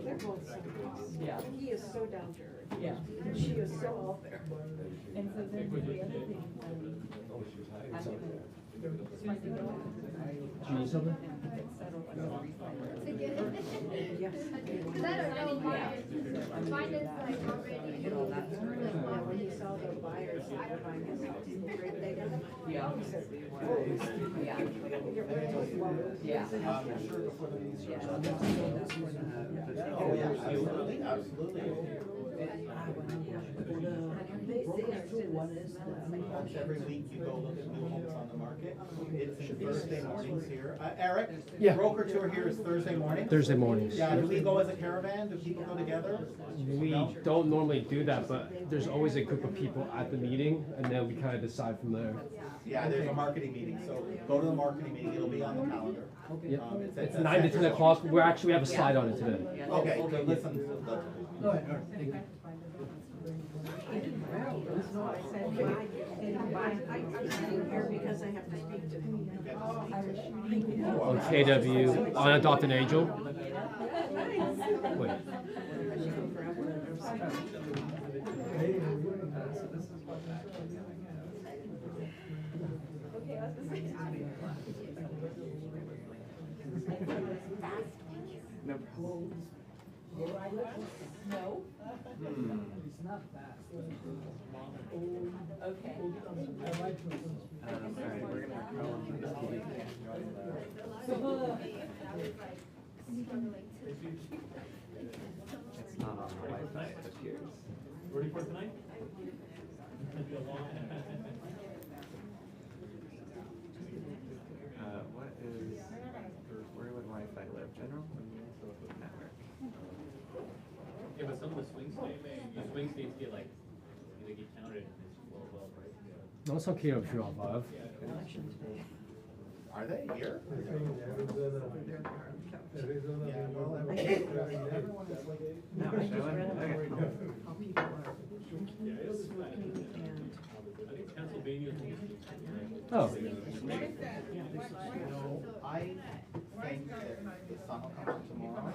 They're both so awesome. Yeah. He is so down to earth. Yeah. She is so out there. And so then the other thing, Do you need something? Yes. Because I don't know, mine is like already. When he saw the buyers that were buying his house, they got it. Yeah. He said, Yeah. Yeah. Oh, yeah, absolutely, absolutely. Once every week you go look at new homes on the market. It's in Thursday mornings here. Eric? Yeah. Broker tour here is Thursday morning? Thursday mornings. Yeah, do we go as a caravan? Do people go together? We don't normally do that, but there's always a group of people at the meeting, and then we kind of decide from there. Yeah, there's a marketing meeting, so go to the marketing meeting, it'll be on the calendar. Yep. At It's 9 to 10 o'clock. We have a slide on it today. Okay, so listen to the. no, I said, I'm sitting here because I have to speak to him. On KW, on Adopt an Angel. Wait. no? It's not fast. Okay. It's not on the Wi-Fi, it appears. Ready for tonight? What is, where would Wi-Fi live? General? Network. Yeah, but some of the swing states, get like, they get counted and it's well, right? No, it's on KW 305. Are they here? Yeah, well, I can't really never No, I just showing? read about Okay. how people are drinking, smoking, and, I think Pennsylvania. Oh. yeah, there's I think that the sun will come up tomorrow.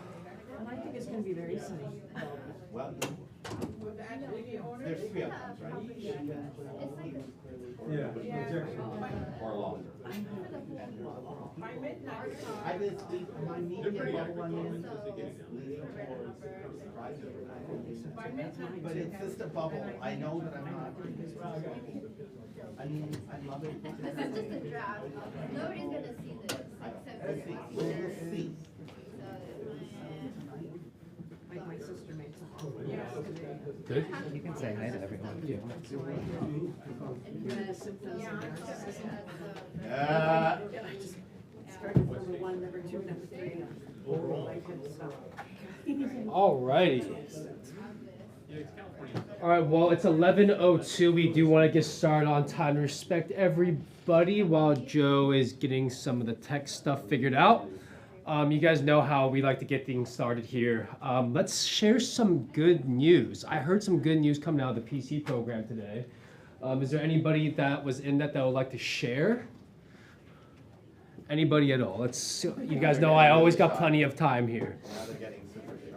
and I think it's gonna be very sunny. Well, there's 3 of them, right? Or longer. I just think my medium level one is leaning towards surprise everybody. But it's just a bubble. I know that I'm not. I mean, I love it. This is just a draft. Nobody's gonna see this We'll see. We'll see. My sister made some today. Good? You can say hi to everyone. Yeah. The symptoms of narcissism. Yeah. And I just started number 1, number 2, number 3. I couldn't stop. Alrighty. Yeah, it's California. All right, well, it's 11:02. We do want to get started on time to respect everybody while Joe is getting some of the tech stuff figured out. You guys know how we like to get things started here. Let's share some good news. I heard some good news coming out of the PC program today. Is there anybody that was in that would like to share? Anybody at all? You guys know I always got plenty of time here. Now they're getting super shy.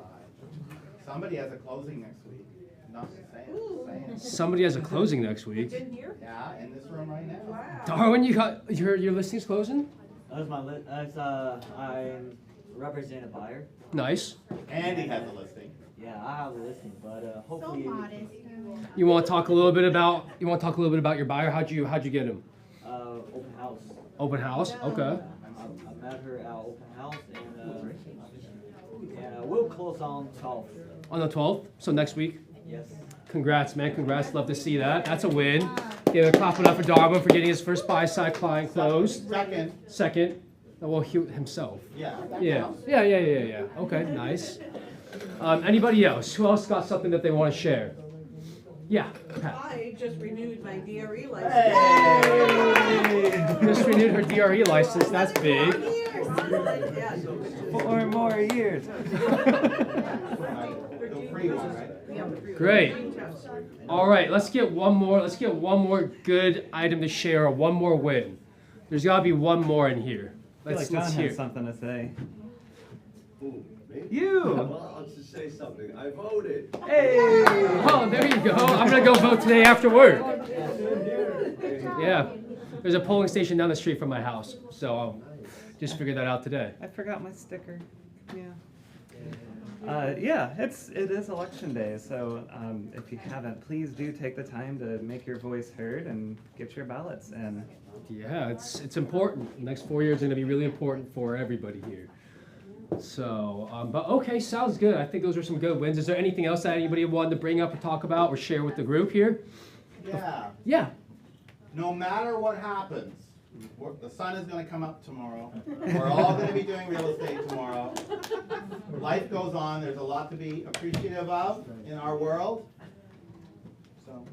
Somebody has a closing next week. Not saying. Somebody has a closing next week. Didn't hear? Yeah, in this room right now. Wow. Darwin, you got your listing's closing? That's my list. I represent a buyer. Nice. Andy has a listing. Yeah, I have a listing, but hopefully. You want to talk a little bit about your buyer? How'd you get him? Open house. Open house. Okay. I met her at open house, and we'll close on 12th. On the 12th, so next week. Yes. Congrats, man. Congrats. Love to see that. That's a win. Give a clap it up for Darwin for getting his first buy-side client closed. Second. Well, he himself. Yeah. Yeah. Okay, nice. Anybody else? Who else got something that they want to share? Yeah, Pat. I just renewed my DRE license. Hey! Just renewed her DRE license. That's big. 4 more years. The 3-1, right? Great. All right, let's get one more. Let's get one more good item to share, or one more win. There's got to be one more in here. I feel like John hear. has something to say. Who, me? You! Well, I'll just say something. I voted. Hey! Oh, there you go. I'm gonna go vote today after work. Yeah, there's a polling station down the street from my house, so I'll just figured that out today. I forgot my sticker. Yeah. It is election day, so if you haven't, please do take the time to make your voice heard and get your ballots in. Yeah, it's important. The next 4 years are gonna be really important for everybody here. So, but okay, sounds good. I think those are some good wins. Is there anything else that anybody wanted to bring up or talk about or share with the group here? Yeah. Yeah. No matter what happens, the sun is gonna come up tomorrow. We're all gonna be doing real estate tomorrow. Life goes on. There's a lot to be appreciative of in our world. So.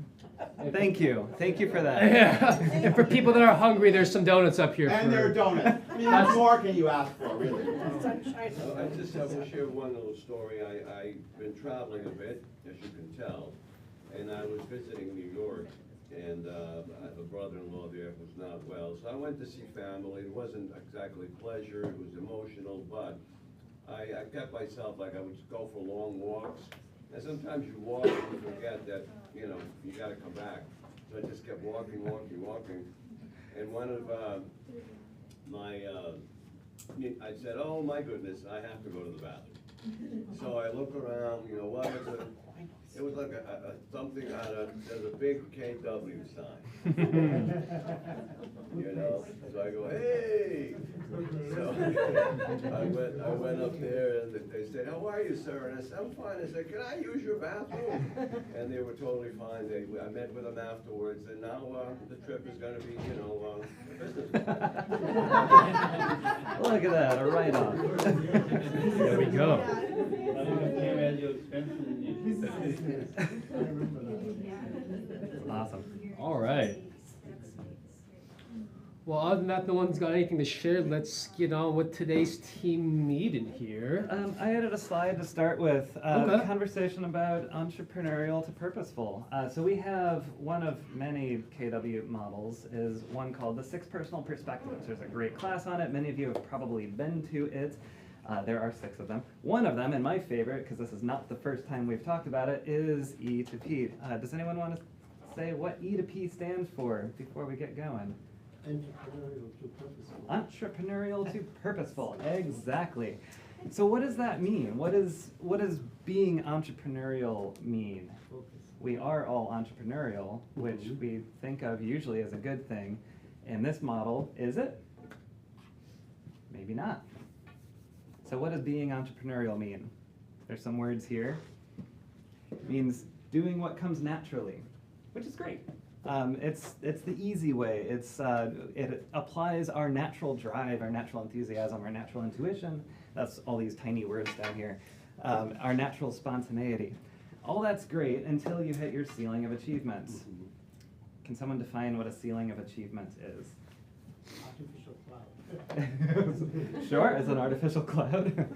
Thank you. Thank you for that. Yeah. And for people that are hungry, there's some donuts up here. And there are donuts. I mean, what more can you ask for, really? I just have to share one little story. I've been traveling a bit, as you can tell, and I was visiting New York, and I have a brother-in-law there who's not well. So I went to see family. It wasn't exactly pleasure, it was emotional, but I kept myself, like I would go for long walks. And sometimes you walk and you forget that, you know, you gotta come back. So I just kept walking. And one of I said, oh my goodness, I have to go to the bathroom. So I look around, you know, what was it? It was like something there's a big KW sign. You know, so I go, hey! So I went up there and they said, how are you, sir? And I said, I'm fine. I said, can I use your bathroom? And they were totally fine. I met with them afterwards, and now the trip is gonna be, you know, a business. Look at that, a write-off. There we go. Awesome. All right. Well, other than that, no one's got anything to share. Let's get on with today's team meeting here. I added a slide to start with, Okay. conversation about entrepreneurial to purposeful. So we have one of many KW models is one called the 6 Personal Perspectives. There's a great class on it. Many of you have probably been to it. There are 6 of them. One of them, and my favorite, because this is not the first time we've talked about it, is E to P. Does anyone want to say what E to P stands for before we get going? Entrepreneurial to purposeful. Entrepreneurial to purposeful, exactly. So what does that mean? What does being entrepreneurial mean? We are all entrepreneurial, which we think of usually as a good thing. In this model, is it? Maybe not. So what does being entrepreneurial mean? There's some words here. It means doing what comes naturally, which is great. It's the easy way. It applies our natural drive, our natural enthusiasm, our natural intuition. That's all these tiny words down here. Our natural spontaneity. All that's great until you hit your ceiling of achievement. Can someone define what a ceiling of achievement is? Artificial cloud. Sure, it's an artificial cloud.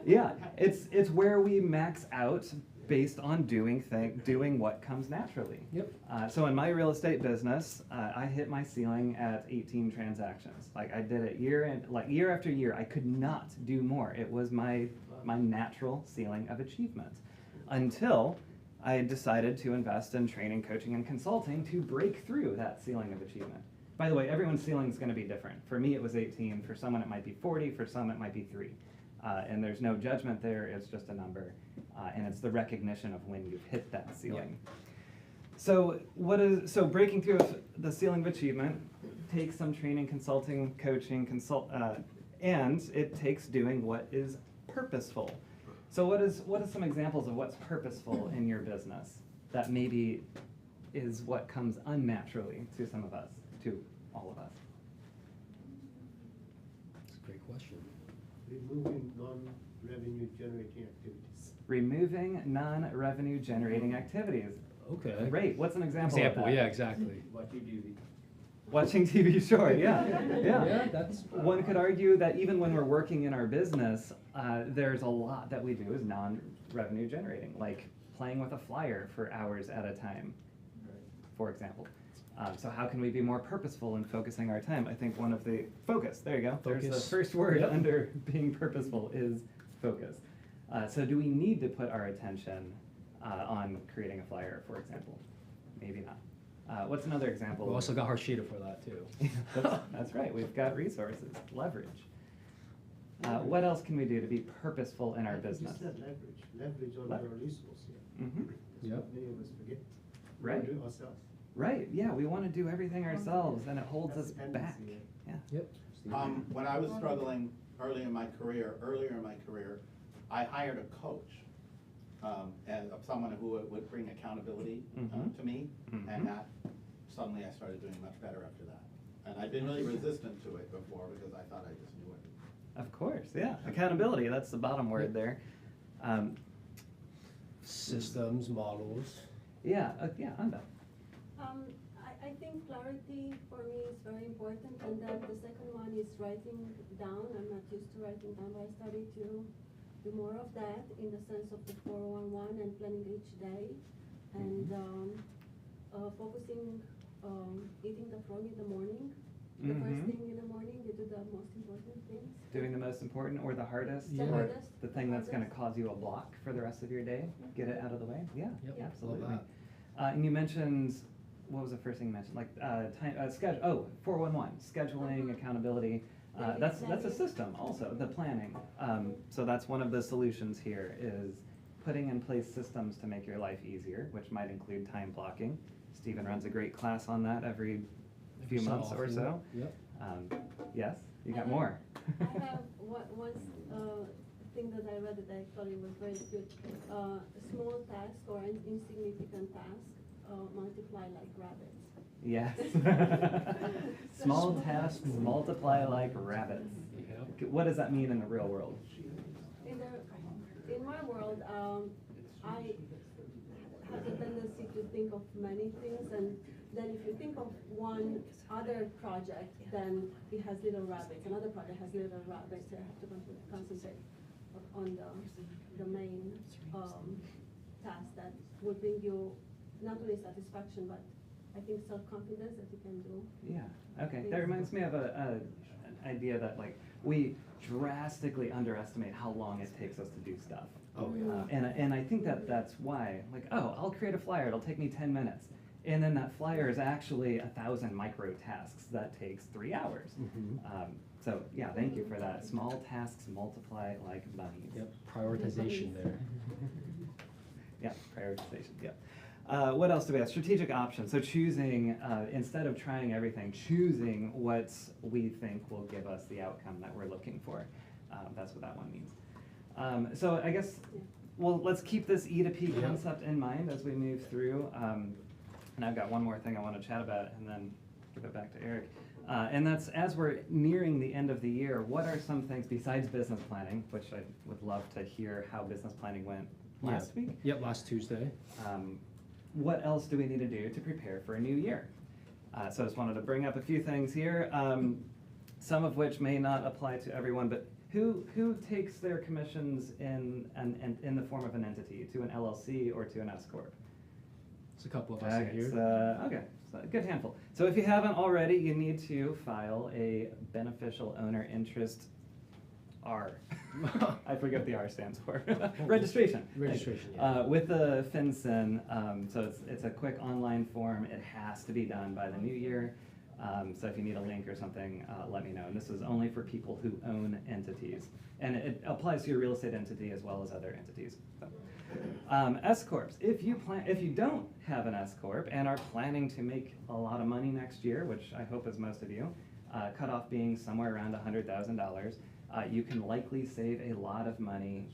Yeah, it's where we max out based on doing what comes naturally. Yep. So in my real estate business, I hit my ceiling at 18 transactions. Like I did it year after year. I could not do more. It was my natural ceiling of achievement until I decided to invest in training, coaching, and consulting to break through that ceiling of achievement. By the way, everyone's ceiling is going to be different. For me, it was 18. For someone, it might be 40. For some, it might be 3. And there's no judgment there. It's just a number. And it's the recognition of when you've hit that ceiling. Yeah. So breaking through the ceiling of achievement takes some training, consulting, coaching, and it takes doing what is purposeful. So what is some examples of what's purposeful in your business that maybe is what comes unnaturally to some of us, to all of us? That's a great question. Removing non-revenue generating activities. Removing non-revenue generating activities. Okay. Great. What's an example of that? Yeah, exactly. Watching TV. Watching TV, sure, yeah. Yeah, that's. One could argue that even when we're working in our business, there's a lot that we do is non-revenue generating, like playing with a flyer for hours at a time, for example. So how can we be more purposeful in focusing our time? I think one of the focus. There you go. There's the Focus. first word Yep. under being purposeful is focus. So do we need to put our attention on creating a flyer, for example? Maybe not. What's another example? We also got Harshita for that too. That's right. We've got resources, leverage. What else can we do to be purposeful in our business? You said leverage on Leverage. our resource, yeah. Mhm. Yep. Many of us forget. We Right. do it ourselves. Right. Yeah, we want to do everything ourselves, and it holds us That's back. dependency, Yeah. Yep. When I was struggling earlier in my career, I hired a coach, and of someone who would bring accountability Mhm. to me, Mhm. and that, suddenly I started doing much better after that. And I'd been really resistant to it before because I thought I just knew it. Of course. Yeah. Accountability. That's the bottom word there. Systems, models. Yeah. Yeah. I'm done. I think clarity for me is very important, and then the second one is writing down. I'm not used to writing down, but I started to do more of that in the sense of the 411 and planning each day, and focusing, eating the frog in the morning. The first Mhm. thing in the morning, you do the most important things. Doing the most important or the hardest, The or hardest, the thing that's going to hardest. cause you a block for the rest of your day. Get it out of the way. Yeah. Yep. Absolutely. Love And you mentioned, what was the first thing you mentioned? Like time, schedule. Oh, 411, scheduling, accountability. Yeah, That's a exactly. system also, the planning. So that's one of the solutions here is putting in place systems to make your life easier, which might include time blocking. Stephen runs a great class on that every few So months or often. so. Yep. Yes, you got I more. I have one thing that I read that I thought it was very good. Small task or an insignificant task multiply like rabbits. Yes. Small tasks multiply like rabbits. Yep. Okay, what does that mean in the real world? In my world, I have the tendency to think of many things, and then if you think of one other project, then it has little rabbits. Another project has little rabbits. So I have to concentrate on the main task that will bring you not only satisfaction, but I think self-confidence that you can do. Yeah, okay. That reminds me of an idea that like we drastically underestimate how long it takes us to do stuff. Oh, yeah. And I think that that's why, like, oh, I'll create a flyer, it'll take me 10 minutes. And then that flyer is actually 1,000 micro tasks that takes 3 hours. Mhm. So yeah, thank you for that. Small tasks multiply like bunnies. Yep. Prioritization there. Yeah, prioritization, yeah. What else do we have? Strategic options. So choosing, instead of trying everything, choosing what we think will give us the outcome that we're looking for. That's what that one means. So I guess, well, let's keep this E to P Yeah. concept in mind as we move through. And I've got one more thing I want to chat about and then give it back to Eric. And that's, as we're nearing the end of the year, what are some things besides business planning, which I would love to hear how business planning went last week? Yep. Last Tuesday. What else do we need to do to prepare for a new year? So I just wanted to bring up a few things here, some of which may not apply to everyone, but who takes their commissions in the form of an entity, to an LLC or to an S corp? It's a couple of us in Okay, here. okay, so a good handful. So if you haven't already, you need to file a beneficial owner interest R. I forget what the R stands for. Registration. Registration, yeah. With the FinCEN, so it's a quick online form. It has to be done by the new year. So if you need a link or something, let me know. And this is only for people who own entities. And it applies to your real estate entity as well as other entities. So. S corps. If you don't have an S corp and are planning to make a lot of money next year, which I hope is most of you, cutoff being somewhere around $100,000, you can likely save a lot of money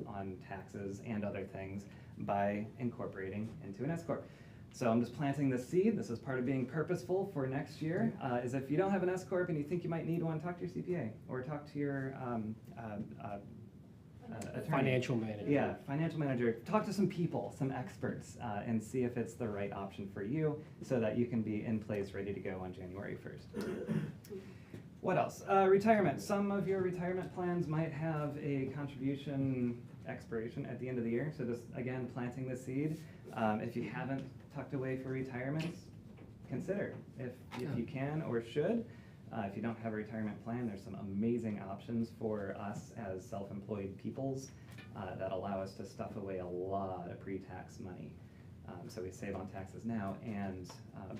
on taxes and other things by incorporating into an S corp. So I'm just planting this seed. This is part of being purposeful for next year. Is if you don't have an S corp and you think you might need one, talk to your CPA or talk to your attorney. Financial manager. Yeah, financial manager. Talk to some people, some experts, and see if it's the right option for you so that you can be in place, ready to go on January 1st. What else? Retirement. Some of your retirement plans might have a contribution expiration at the end of the year. So just, again, planting the seed. If you haven't tucked away for retirement, consider if you can or should. If you don't have a retirement plan, there's some amazing options for us as self-employed peoples that allow us to stuff away a lot of pre-tax money. So we save on taxes now and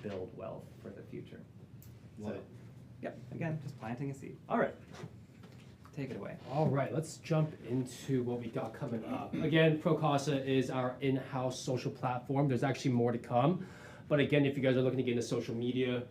build wealth for the future. So, yep, again, just planting a seed. All right, take it away. All right, let's jump into what we got coming up. Again, Procasa is our in-house social platform. There's actually more to come. But again, if you guys are looking to get into social media,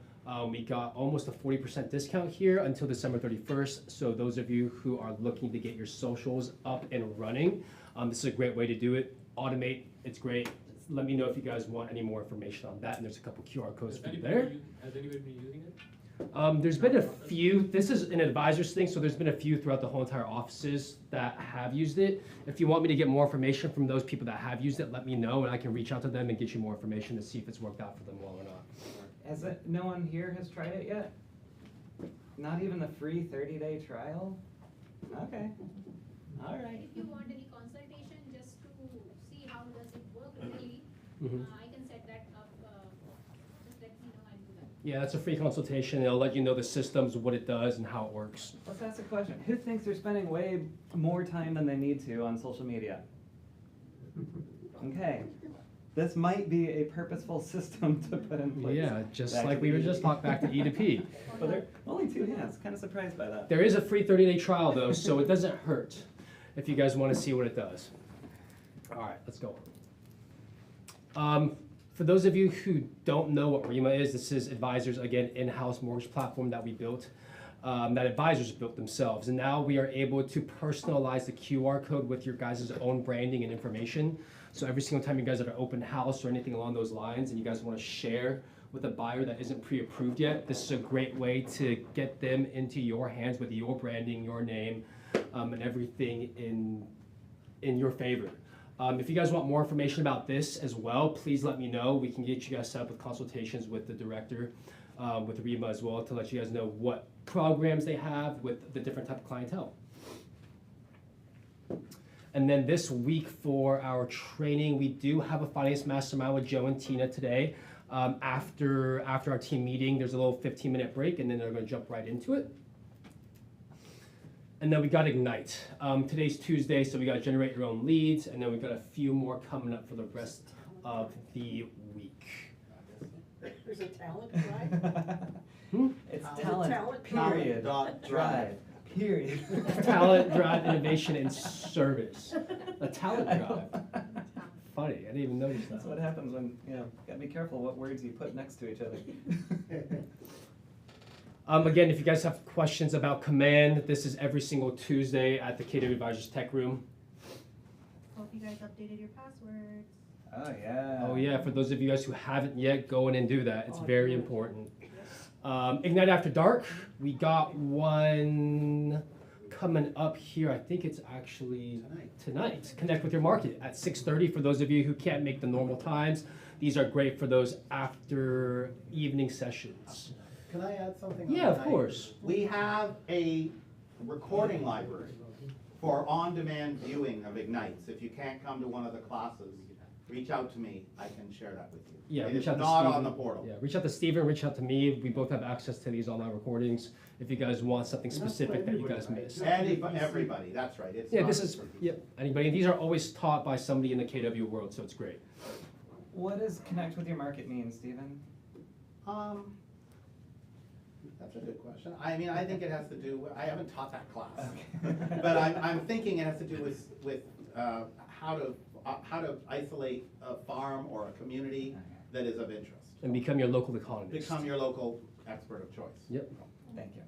we got almost a 40% discount here until December 31st. So those of you who are looking to get your socials up and running, this is a great way to do it. Automate, it's great. Let me know if you guys want any more information on that. And there's a couple QR codes for you there. Has anybody been using it? There's been a few, this is an advisor's thing, so there's been a few throughout the whole entire offices that have used it. If you want me to get more information from those people that have used it, let me know and I can reach out to them and get you more information to see if it's worked out for them well or not. No one here has tried it yet? Not even the free 30-day trial? Okay, all right. If you want any consultation just to see how does it work really, Mhm. I can set that up, just let me know, I'll do that. Yeah, that's a free consultation. It'll let you know the systems, what it does, and how it works. Let's ask a question. Who thinks they're spending way more time than they need to on social media? Okay, this might be a purposeful system to put in place. Yeah, just Back like to we were E to just P. talking back to E to P. But there are only 2 hands, kind of surprised by that. There is a free 30-day trial though, so it doesn't hurt if you guys want to see what it does. All right, let's go. For those of you who don't know what REMA is, this is Advisors, again, in-house mortgage platform that we built, that advisors built themselves. And now we are able to personalize the QR code with your guys' own branding and information. So every single time you guys are at an open house or anything along those lines and you guys want to share with a buyer that isn't pre-approved yet, this is a great way to get them into your hands with your branding, your name, and everything in your favor. If you guys want more information about this as well, please let me know. We can get you guys set up with consultations with the director, with REMA as well, to let you guys know what programs they have with the different type of clientele. And then this week for our training, we do have a finance mastermind with Joe and Tina today. After our team meeting, there's a little 15-minute break, and then they're going to jump right into it. And then we got Ignite. Today's Tuesday, so we got Generate Your Own Leads, and then we got a few more coming up for the rest of the week. There's a talent drive. It's Talent. talent, period, drive, period. Talent, drive, innovation, and service. A talent drive. Funny, I didn't even notice that. That's what happens when, gotta be careful what words you put next to each other. Again, if you guys have questions about Command, this is every single Tuesday at the KW Advisors Tech Room. Hope you guys updated your passwords. Oh, yeah. Oh yeah, for those of you guys who haven't yet, go in and do that. It's very important. Ignite After Dark, we got one coming up here. I think it's actually tonight. Connect with Your Market at 6:30 for those of you who can't make the normal times. These are great for those after evening sessions. Can I add something? Yeah, of course. We have a recording library for on-demand viewing of Ignites. If you can't come to one of the classes, reach out to me, I can share that with you. Yeah, It reach is out to not Steven. on the portal. Yeah, reach out to Steven, reach out to me. We both have access to these online recordings. If you guys want something specific that you guys missed. Everybody, that's right. It's Yeah, not this just is, for people. yep, anybody. These are always taught by somebody in the KW world, so it's great. What does Connect with Your Market mean, Stephen? That's a good question. I mean, I think it has to do, I haven't taught that class. But I'm thinking it has to do with how to isolate a farm or a community that is of interest. And become your local economist. Become your local expert of choice. Yep. Thank you.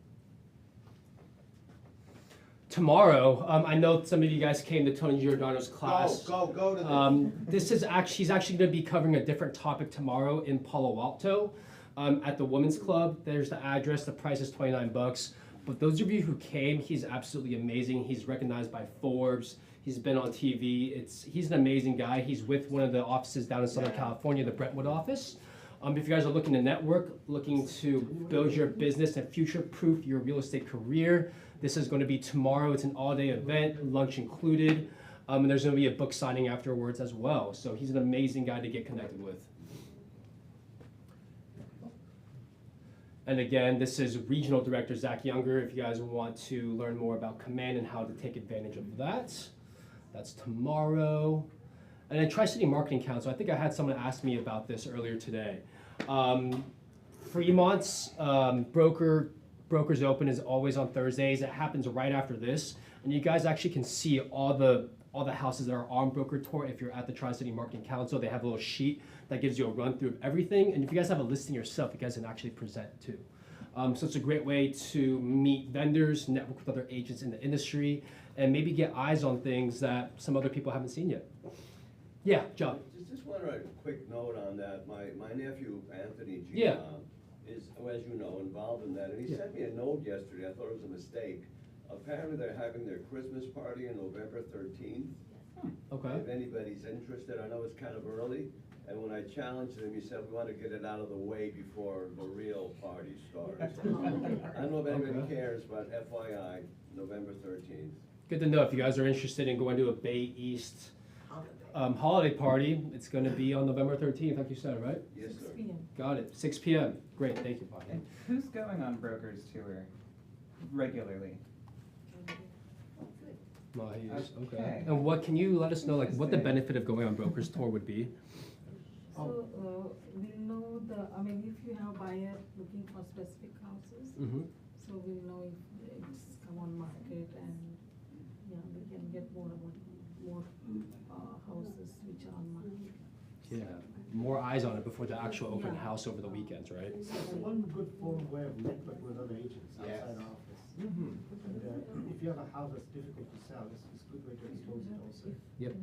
Tomorrow, I know some of you guys came to Tony Giordano's class. Go to this. He's actually going to be covering a different topic tomorrow in Palo Alto at the Women's Club. There's the address. The price is $29. But those of you who came, he's absolutely amazing. He's recognized by Forbes. He's been on TV. He's an amazing guy. He's with one of the offices down in Southern California, the Brentwood office. If you guys are looking to network, looking to build your business and future-proof your real estate career, this is going to be tomorrow. It's an all-day event, lunch included. And there's going to be a book signing afterwards as well. So he's an amazing guy to get connected with. And again, this is Regional Director Zach Younger. If you guys want to learn more about Command and how to take advantage of that, that's tomorrow. And then Tri-City Marketing Council. I think I had someone ask me about this earlier today. Fremont's Brokers Open is always on Thursdays. It happens right after this, and you guys actually can see all the houses that are on Broker Tour. If you're at the Tri-City Marketing Council, they have a little sheet that gives you a run through of everything. And if you guys have a listing yourself, you guys can actually present too. So it's a great way to meet vendors, network with other agents in the industry, and maybe get eyes on things that some other people haven't seen yet. Yeah, John. Just want a quick note on that. My nephew, Anthony G. Yeah. Is, as you know, involved in that. And he sent me a note yesterday. I thought it was a mistake. Apparently, they're having their Christmas party on November 13th. Okay. If anybody's interested, I know it's kind of early. And when I challenged him, he said, we want to get it out of the way before the real party starts. I don't know if anybody cares, but FYI, November 13th. Good to know. If you guys are interested in going to a Bay East holiday party, it's going to be on November 13th, like you said, right? Yes, sir. 6 p.m. Got it. 6 p.m. Great. Thank you, Bonnie. And who's going on Brokers Tour regularly? Mahi's, okay. Okay. And what can you let us know, like, what the benefit of going on Brokers Tour would be? So, we'll know if you have a buyer looking for specific houses, Mm-hmm. so we'll know if it's come on market and, we can get more houses which are on market. Yeah. More eyes on it before the actual open Yeah. house over the weekends, right? It's one good form way of networking with other agents Yes. outside our office. Mm-hmm. And if you have a house that's difficult to sell, it's a good way to expose it also. Yep.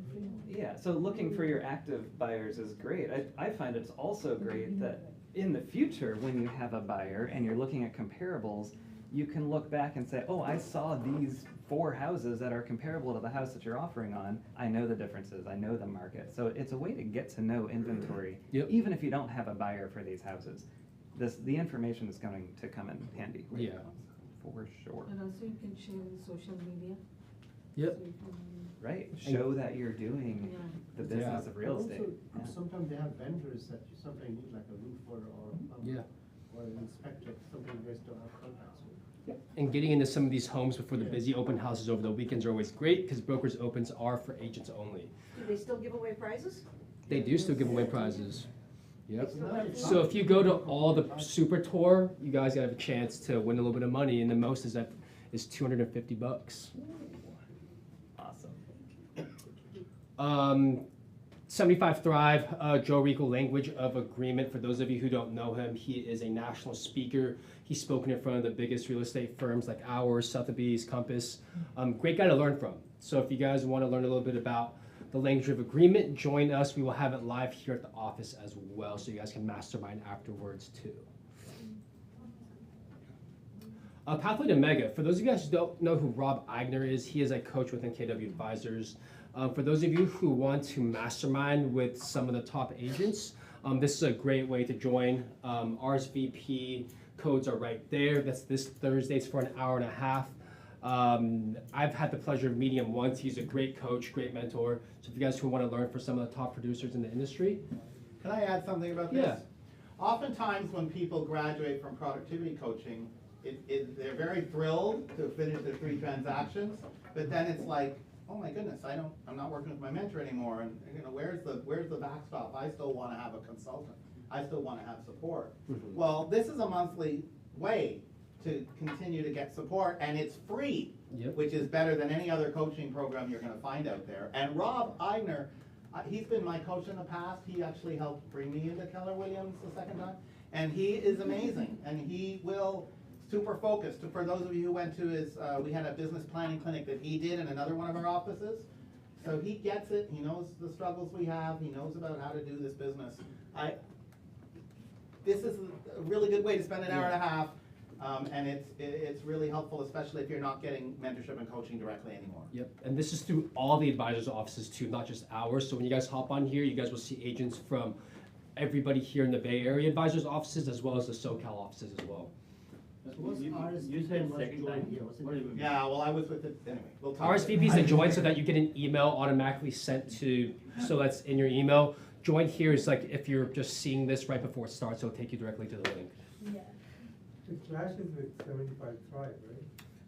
Yeah, so looking for your active buyers is great. I find it's also great that in the future, when you have a buyer and you're looking at comparables, you can look back and say, oh, I saw these 4 houses that are comparable to the house that you're offering on. I know the differences, I know the market. So it's a way to get to know inventory, Yep. even if you don't have a buyer for these houses. The information is going to come in handy. Yeah. For sure. And also you can share in social media. Yep. So you can, Right, show that you're doing yeah. the business of real Also, estate. Yeah. sometimes they have vendors that you sometimes need, like a roofer Yeah. or an inspector, something you guys don't have contacts with. And getting into some of these homes before the busy open houses over the weekends are always great, because Brokers Opens are for agents only. Do they still give away prizes? They do still give away prizes. Yep. Nice. So if you go to all the Super Tour, you guys have a chance to win a little bit of money, and the most is $250. Awesome. 75 Thrive, Joe Rico, Language of Agreement. For those of you who don't know him, he is a national speaker. He's spoken in front of the biggest real estate firms like ours, Sotheby's, Compass. Great guy to learn from. So if you guys want to learn a little bit about the Language of Agreement, join us. We will have it live here at the office as well, so you guys can mastermind afterwards too. Pathway to Mega. For those of you guys who don't know who Rob Eigner is, he is a coach within KW Advisors. For those of you who want to mastermind with some of the top agents, this is a great way to join. RSVP codes are right there. That's this Thursday. It's for an hour and a half. I've had the pleasure of meeting him once. He's a great coach, great mentor. So if you guys who want to learn from some of the top producers in the industry. Can I add something about this? Yeah. Oftentimes when people graduate from productivity coaching, they're very thrilled to finish their 3 transactions, but then it's like, oh my goodness, I'm not working with my mentor anymore, and where's the backstop? I still want to have a consultant. I still want to have support. Mhm. Well, this is a monthly way to continue to get support, and it's free, Yep. which is better than any other coaching program you're going to find out there. And Rob Eigner, he's been my coach in the past. He actually helped bring me into Keller Williams the second time, and he is amazing, and he will super focused. For those of you who went to his, we had a business planning clinic that he did in another one of our offices. So he gets it, he knows the struggles we have, he knows about how to do this business. This is a really good way to spend an hour and a half, and it's really helpful, especially if you're not getting mentorship and coaching directly anymore. Yep, and this is through all the advisors' offices too, not just ours. So when you guys hop on here, you guys will see agents from everybody here in the Bay Area advisors' offices as well as the SoCal offices as well. What's You RSVP said must second join time? here, what's the What do you difference? mean? Yeah, well, I was with it, anyway, we'll talk. RSVP is to join so that you get an email automatically sent to, so that's in your email. Join here is like if you're just seeing this right before it starts, it'll take you directly to the link. Yeah. It clashes with 75 Thrive, right?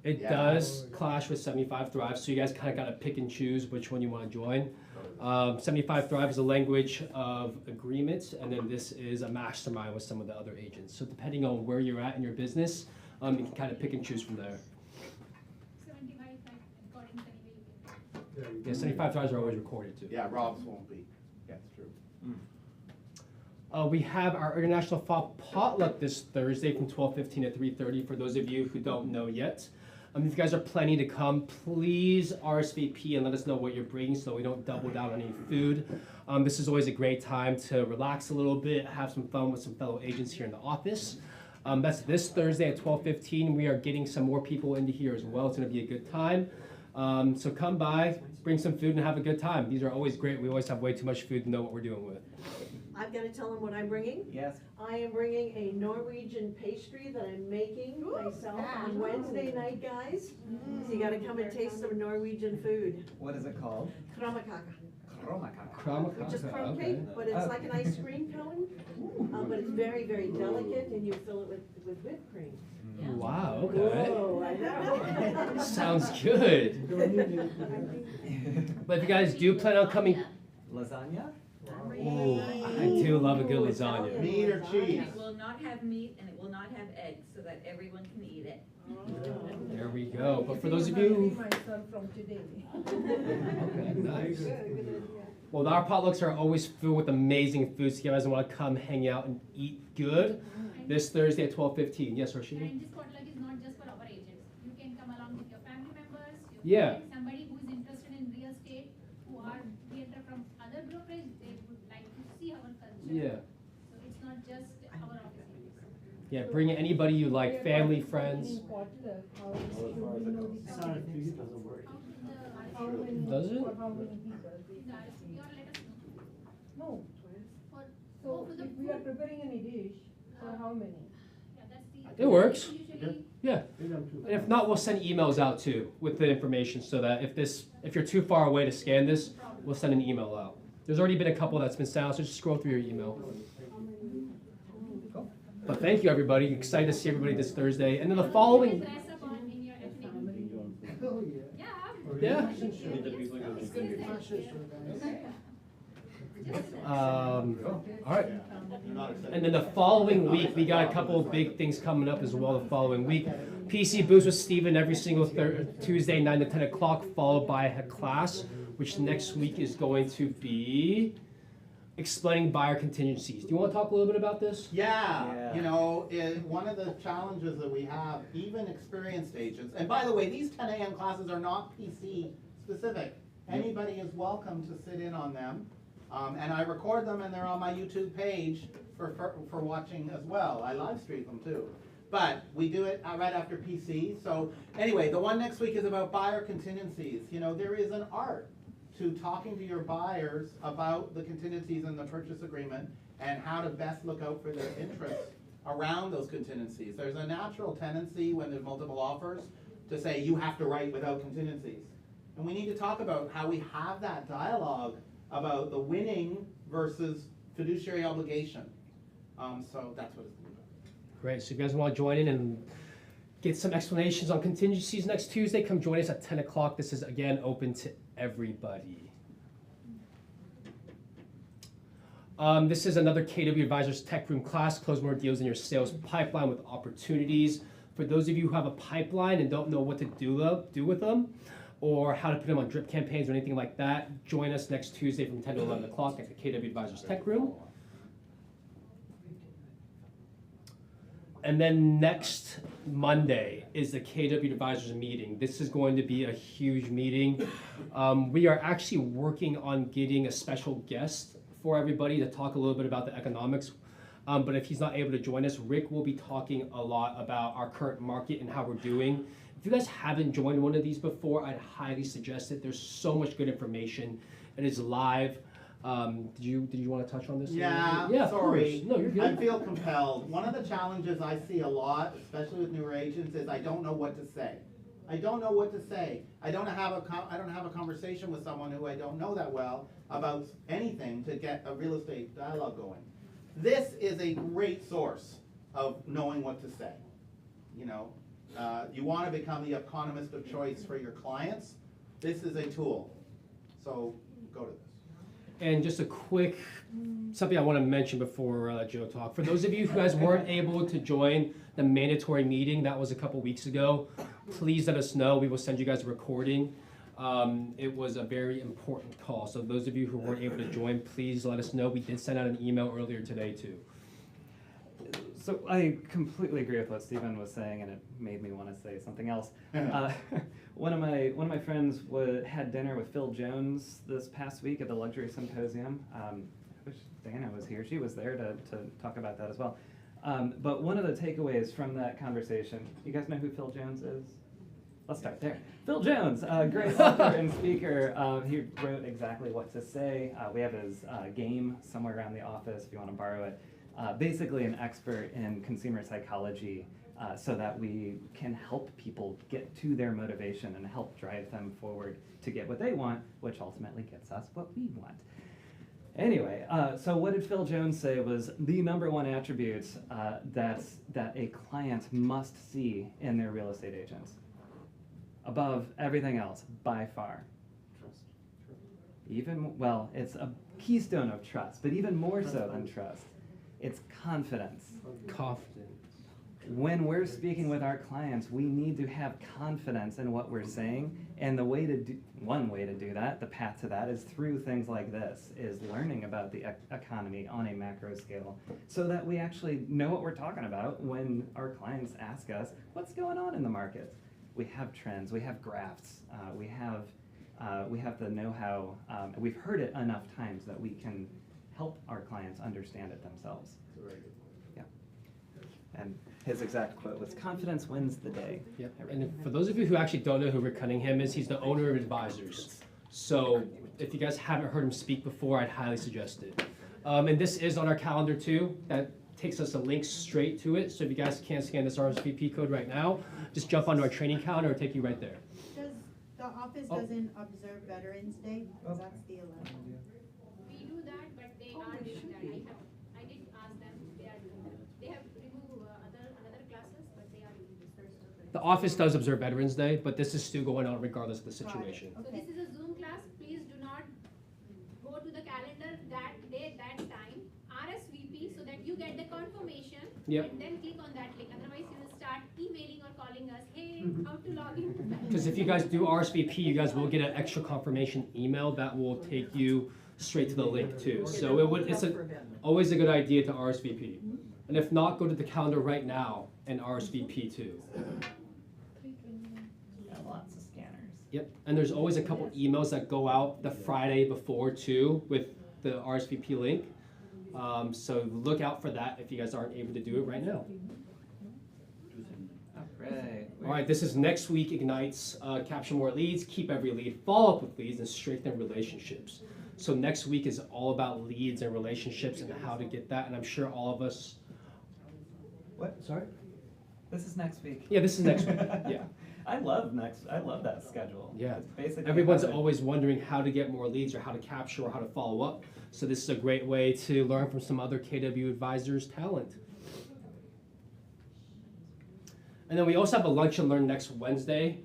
It Yeah. does clash with 75 Thrive, so you guys kind of got to pick and choose which one you want to join. 75 Thrive is a language of agreement, and then this is a mastermind with some of the other agents. So depending on where you're at in your business, you can kind of pick and choose from there. 75, like, recordings anyway. Yeah, 75 Thrives are always recorded too. Yeah, Rob's won't be, that's true. We have our International Fall Potluck this Thursday from 12:15 to 3:30 for those of you who don't know yet. If you guys are planning to come, please RSVP and let us know what you're bringing so we don't double down on any food. This is always a great time to relax a little bit, have some fun with some fellow agents here in the office. That's this Thursday at 12:15. We are getting some more people into here as well. It's going to be a good time. So come by, bring some food, and have a good time. These are always great. We always have way too much food to know what we're doing with. I've got to tell them what I'm bringing. Yes. I am bringing a Norwegian pastry that I'm making myself on Wednesday night, guys. So you gotta come and taste some Norwegian food. What is it called? Krummakaka, Kromakaka. which is crumb Okay. cake, but it's like an ice cream cone. But it's very, very delicate, and you fill it with whipped cream. Wow, okay. Whoa, I know. Sounds good. But if you guys do plan on coming, Lasagna? ooh, I do love a good lasagna. Meat or cheese? It will not have meat and it will not have eggs, so that everyone can eat it. There we go. But for those of you, My son from today. okay, nice. Well, our potlucks are always filled with amazing food, so if you guys want to come hang out and eat good, this Thursday at 12:15. Yes, Rashida? And this potluck is not just for our agents. You can come along with your family members, your Yeah. friends, somebody who is interested in real estate, who are realtor from other brokerage, they would like to see our culture. Yeah. So it's not just our office. Yeah, bring anybody you like, family, friends. Sorry, it doesn't work. Does it? For how many people? No. So For the if we are preparing any dish, for how many? Yeah, that's the. It works. Usually, Yeah. And if not, we'll send emails out too with the information so that if you're too far away to scan this, we'll send an email out. There's already been a couple that's been sent out, so just scroll through your email. But thank you, everybody. Excited to see everybody this Thursday. And then the following, dress up on in your evening. Oh, yeah. Yeah. yeah. All right. And then the following week, we got a couple of big things coming up as well the following week. PC Boost with Steven every single Tuesday, 9 to 10 o'clock, followed by a class, which next week is going to be explaining buyer contingencies. Do you want to talk a little bit about this? Yeah, you know, one of the challenges that we have, even experienced agents, and by the way, these 10 a.m. classes are not PC specific. Anybody is welcome to sit in on them. And I record them and they're on my YouTube page for watching as well. I live stream them too. But we do it right after PC. So anyway, the one next week is about buyer contingencies. You know, there is an art to talking to your buyers about the contingencies in the purchase agreement and how to best look out for their interests around those contingencies. There's a natural tendency when there's multiple offers to say you have to write without contingencies. And we need to talk about how we have that dialogue about the winning versus fiduciary obligation. So that's what it's about. Great. So if you guys want to join in and get some explanations on contingencies next Tuesday, come join us at 10 o'clock. This is, again, open to everybody. This is another KW Advisors Tech Room class. Close more deals in your sales pipeline with opportunities. For those of you who have a pipeline and don't know what to do with them, or how to put them on drip campaigns or anything like that, join us next Tuesday from 10 to 11 o'clock at the KW Advisors Tech Room. And then next Monday is the KW Advisors meeting. This is going to be a huge meeting. We are actually working on getting a special guest for everybody to talk a little bit about the economics. But if he's not able to join us, Rick will be talking a lot about our current market and how we're doing. If you guys haven't joined one of these before, I'd highly suggest it. There's so much good information. It is live. Did you want to touch on this? Yeah, Yeah, of sorry. course. No, you're good. I feel compelled. One of the challenges I see a lot, especially with newer agents, is I don't know what to say. I don't know what to say. I don't have a conversation with someone who I don't know that well about anything to get a real estate dialogue going. This is a great source of knowing what to say. You know, you want to become the economist of choice for your clients. This is a tool. So go to this. And just a quick, something I want to mention before Joe talk. For those of you who guys weren't able to join the mandatory meeting that was a couple weeks ago, please let us know. We will send you guys a recording. It was a very important call. So those of you who weren't able to join, please let us know. We did send out an email earlier today too. So I completely agree with what Stephen was saying, and it made me want to say something else. One of my friends had dinner with Phil Jones this past week at the Luxury Symposium. I wish Dana was here. She was there to talk about that as well. But one of the takeaways from that conversation, you guys know who Phil Jones is? Let's start there. Phil Jones, great author and speaker. He wrote Exactly What to Say. We have his game somewhere around the office if you want to borrow it. Basically an expert in consumer psychology so that we can help people get to their motivation and help drive them forward to get what they want, which ultimately gets us what we want. Anyway, so what did Phil Jones say was the number one attribute that a client must see in their real estate agents? Above everything else, by far. Trust. Well, it's a keystone of trust, but even more so than trust. It's confidence. Confidence. When we're speaking with our clients, we need to have confidence in what we're saying, and one way to do that, the path to that, is through things like this, is learning about the economy on a macro scale, so that we actually know what we're talking about when our clients ask us, what's going on in the market? We have trends, we have graphs, we have the know-how, we've heard it enough times that we can help our clients understand it themselves. Yeah. And his exact quote was, "Confidence wins the day." Yep. And for those of you who actually don't know who Rick Cunningham is, he's the owner of Advisors. So if you guys haven't heard him speak before, I'd highly suggest it. And this is on our calendar too. That takes us a link straight to it. So if you guys can't scan this RSVP code right now, just jump onto our training calendar, it'll take you right there. Does the office doesn't observe Veterans Day? 'Cause that's the 11th. We do that, but they are doing that. I did ask them, they are doing that. They have removed another classes, but they are doing this first. The office does observe Veterans Day, but this is still going on regardless of the Got it. situation. So this is a Zoom class, please do not go to the calendar that day, that time, RSVP, so that you get the confirmation. Yep. And then click on that link, otherwise you will start emailing or calling us, hey, how to log in. Because if you guys do RSVP, you guys will get an extra confirmation email that will take you straight to the link too. So it's always a good idea to RSVP. And if not, go to the calendar right now and RSVP too. Yeah, lots of scanners. Yep, and there's always a couple emails that go out the Friday before too with the RSVP link. So look out for that if you guys aren't able to do it right now. All right, this is next week Ignites. Capture more leads, keep every lead, follow up with leads, and strengthen relationships. So next week is all about leads and relationships and how to get that. And I'm sure all of us. What? Sorry? This is next week. Yeah, this is next week. Yeah. I love that schedule. Yeah. It's basically Everyone's how to- always wondering how to get more leads or how to capture or how to follow up. So this is a great way to learn from some other KW Advisors talent. And then we also have a lunch and learn next Wednesday.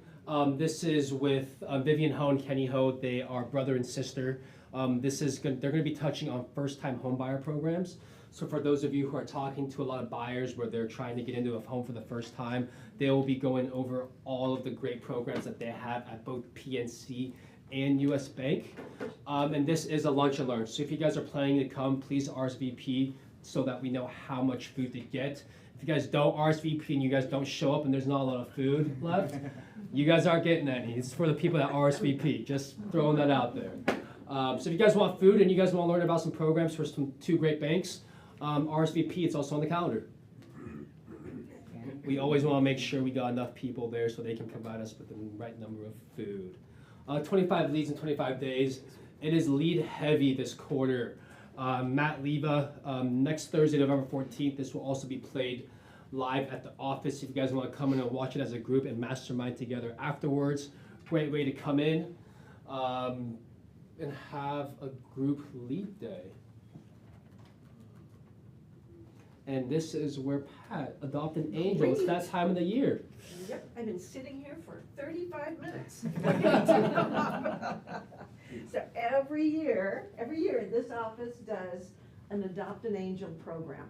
This is with Vivian Ho and Kenny Ho. They are brother and sister. They're going to be touching on first-time home buyer programs. So for those of you who are talking to a lot of buyers where they're trying to get into a home for the first time, they will be going over all of the great programs that they have at both PNC and US Bank. And this is a lunch and learn. So if you guys are planning to come, please RSVP so that we know how much food to get. If you guys don't RSVP and you guys don't show up and there's not a lot of food left, you guys aren't getting any. It's for the people that RSVP. Just throwing that out there. So if you guys want food and you guys want to learn about some programs for two great banks, RSVP, it's also on the calendar. We always want to make sure we got enough people there so they can provide us with the right number of food. 25 leads in 25 days. It is lead heavy this quarter. Matt Leva, next Thursday, November 14th, this will also be played live at the office. If you guys want to come in and watch it as a group and mastermind together afterwards, great way to come in and have a group lead day. And this is where Pat, Adopt an Angel, it's that time of the year. Yep, I've been sitting here for 35 minutes. So every year, this office does an Adopt an Angel program.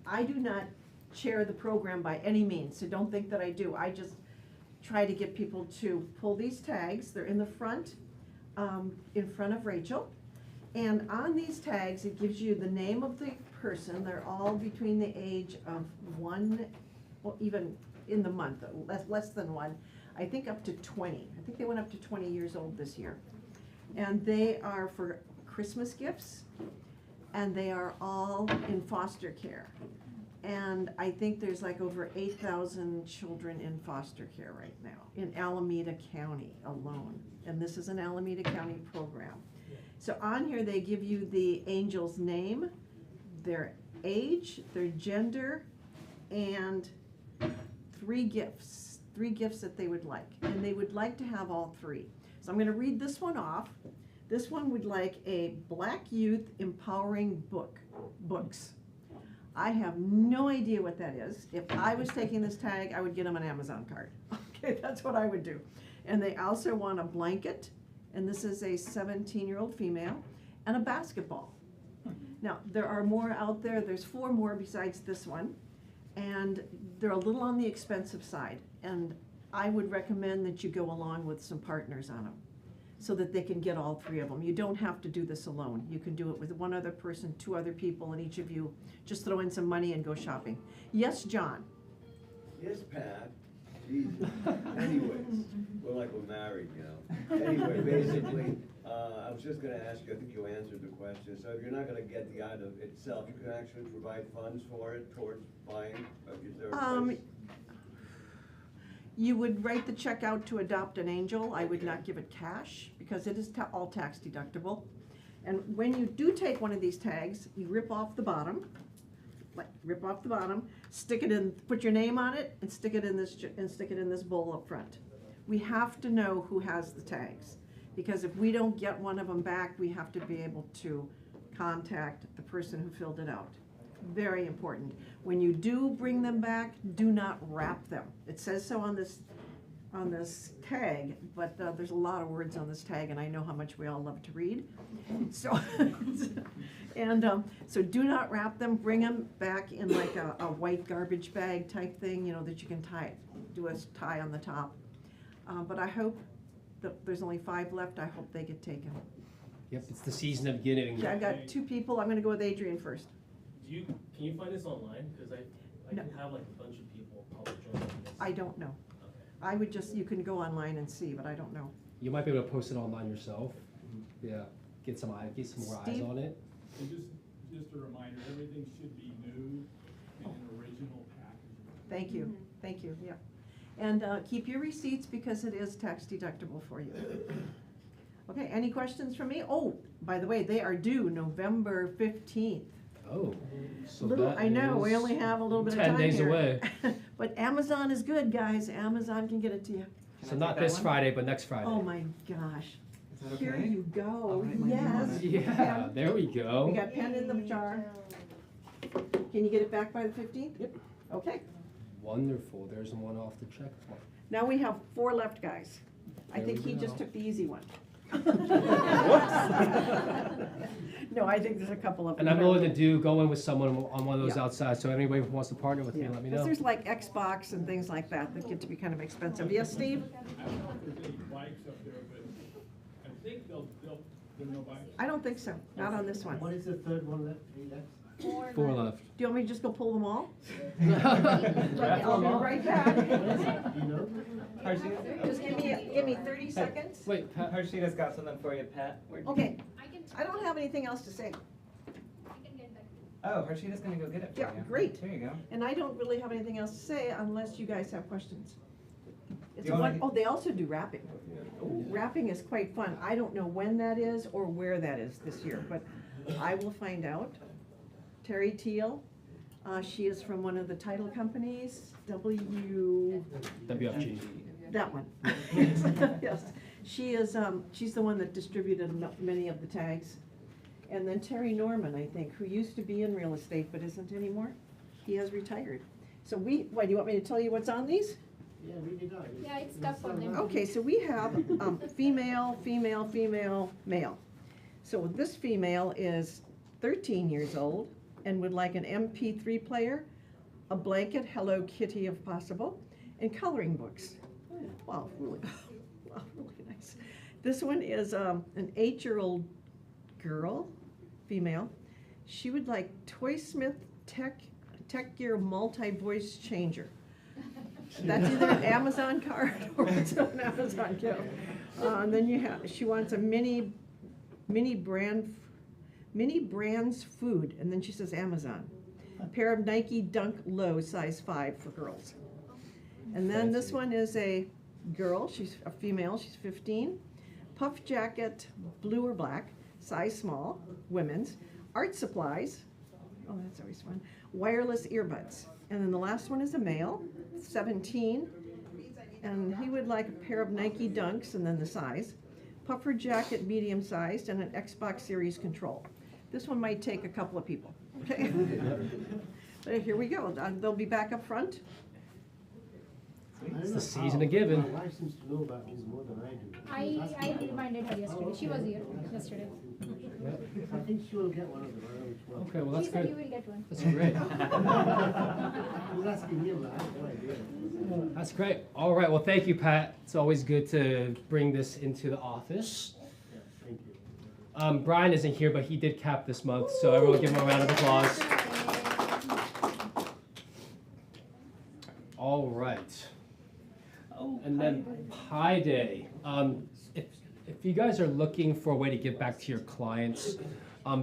I do not chair the program by any means, so don't think that I do. I just try to get people to pull these tags. They're in the front, in front of Rachel. And on these tags, it gives you the name of the person. They're all between the age of 1, well, even in the month, less than 1, I think up to 20. I think they went up to 20 years old this year. And they are for Christmas gifts, and they are all in foster care. And I think there's like over 8,000 children in foster care right now in Alameda County alone. And this is an Alameda County program. So on here, they give you the angel's name, their age, their gender, and 3 gifts that they would like. And they would like to have all 3. So I'm going to read this one off. This one would like a Black Youth Empowering books. I have no idea what that is. If I was taking this tag, I would get them an Amazon card. Okay, that's what I would do. And they also want a blanket, and this is a 17-year-old female, and a basketball. Now, there are more out there. There's 4 more besides this one, and they're a little on the expensive side. And I would recommend that you go along with some partners on them so that they can get all 3 of them. You don't have to do this alone. You can do it with 1 other person, 2 other people, and each of you just throw in some money and go shopping. Yes, John? Yes, Pat. Jesus. Anyways, we're married, you know. Anyway, basically, I was just gonna ask you, I think you answered the question. So if you're not gonna get the item itself, you can actually provide funds for it towards buying? Is there a place? You would write the check out to Adopt an Angel. I would not give it cash because it is all tax deductible. And when you do take one of these tags, you rip off the bottom, stick it in, put your name on it, and stick it in this bowl up front. We have to know who has the tags, because if we don't get one of them back, we have to be able to contact the person who filled it out. Very important. When you do bring them back, do not wrap them. It says so on this tag, but there's a lot of words on this tag, and I know how much we all love to read. So, so do not wrap them. Bring them back in like a white garbage bag type thing, you know, that you can do a tie on the top. But I hope that there's only 5 left. I hope they get taken. Yep, it's the season of getting. Okay, I've got 2 people. I'm going to go with Adrian first. Can you find this online? Because I No. can have like a bunch of people probably join this. I don't know. I would you can go online and see, but I don't know. You might be able to post it online yourself. Yeah, get some more eyes Steve? on it. And just a reminder, everything should be new and an original package. Thank you, yeah. And keep your receipts because it is tax deductible for you. Okay, any questions from me? Oh, by the way, they are due November 15th. Oh, so I know, we only have a little bit of time 10 days here. away. But Amazon is good, guys. Amazon can get it to you. So not this Friday, but next Friday. Oh my gosh. Is that Here okay? you go. write my name on Yes. it. Yeah, there we go. We got pen in the jar. Can you get it back by the 15th? Yep. Okay. Wonderful. There's one off the check. Now we have 4 left, guys. I There think we he just go. took the easy one. No, I think there's a couple of them. And I'm willing to go in with someone on one of those Yeah. outside. So anybody who wants to partner with me, let me Because know. there's like Xbox and things like that that get to be kind of expensive. Yes, Steve? I don't know if there's any bikes up there, but I think there are no bikes. I don't think so. Not on this one. What is the 3rd one left? 3 left? 4 left. Do you want me to just go pull them all? Raffle I'll be them all. right back. You know? Just give me 30 seconds. Wait, Pat. Harshita's got something for you, Pat. Okay, I can, I don't have anything else to say. I can get back. Oh, Harshita's gonna go get it for Yeah, you. great. There you go. And I don't really have anything else to say unless you guys have questions. It's Do you a wanna one, oh, they also do wrapping. wrapping is quite fun. I don't know when that is or where that is this year, but I will find out. Terry Teal, she is from one of the title companies, WFG. that one. Yes, she is, she's the one that distributed many of the tags. And then Terry Norman, I think, who used to be in real estate but isn't anymore. He has retired. So why, do you want me to tell you what's on these? Yeah, read it out. Yeah, it's tough for them. Okay, so we have female, female, female, male. So this female is 13 years old and would like an MP3 player, a blanket, Hello Kitty if possible, and coloring books. Wow, really, wow, really nice. This one is an 8-year-old girl, female. She would like Toysmith Tech Gear multi-voice changer. That's either an Amazon card or it's an Amazon gift. And then she wants a mini brands food, and then she says Amazon. A pair of Nike Dunk Low size 5 for girls. And then this one is a girl, she's a female, she's 15. Puff jacket, blue or black, size small, women's. Art supplies, oh that's always fun. Wireless earbuds. And then the last one is a male, 17, and he would like a pair of Nike Dunks, and then the size, puffer jacket, medium-sized, and an Xbox Series control. This one might take a couple of people, okay? But here we go. They'll be back up front. It's the season of giving. My wife seems to know about this more than I do. I reminded her yesterday. She was here yesterday. I think she will get one of them. I don't know which one. Okay, well that's She said good. you will get one. That's great. I was asking him, but I have no idea. That's great. All right, well thank you, Pat. It's always good to bring this into the office. Yeah, thank you. Brian isn't here, but he did cap this month, so everyone give him a round of applause. All right. And then Pi Day. If you guys are looking for a way to give back to your clients,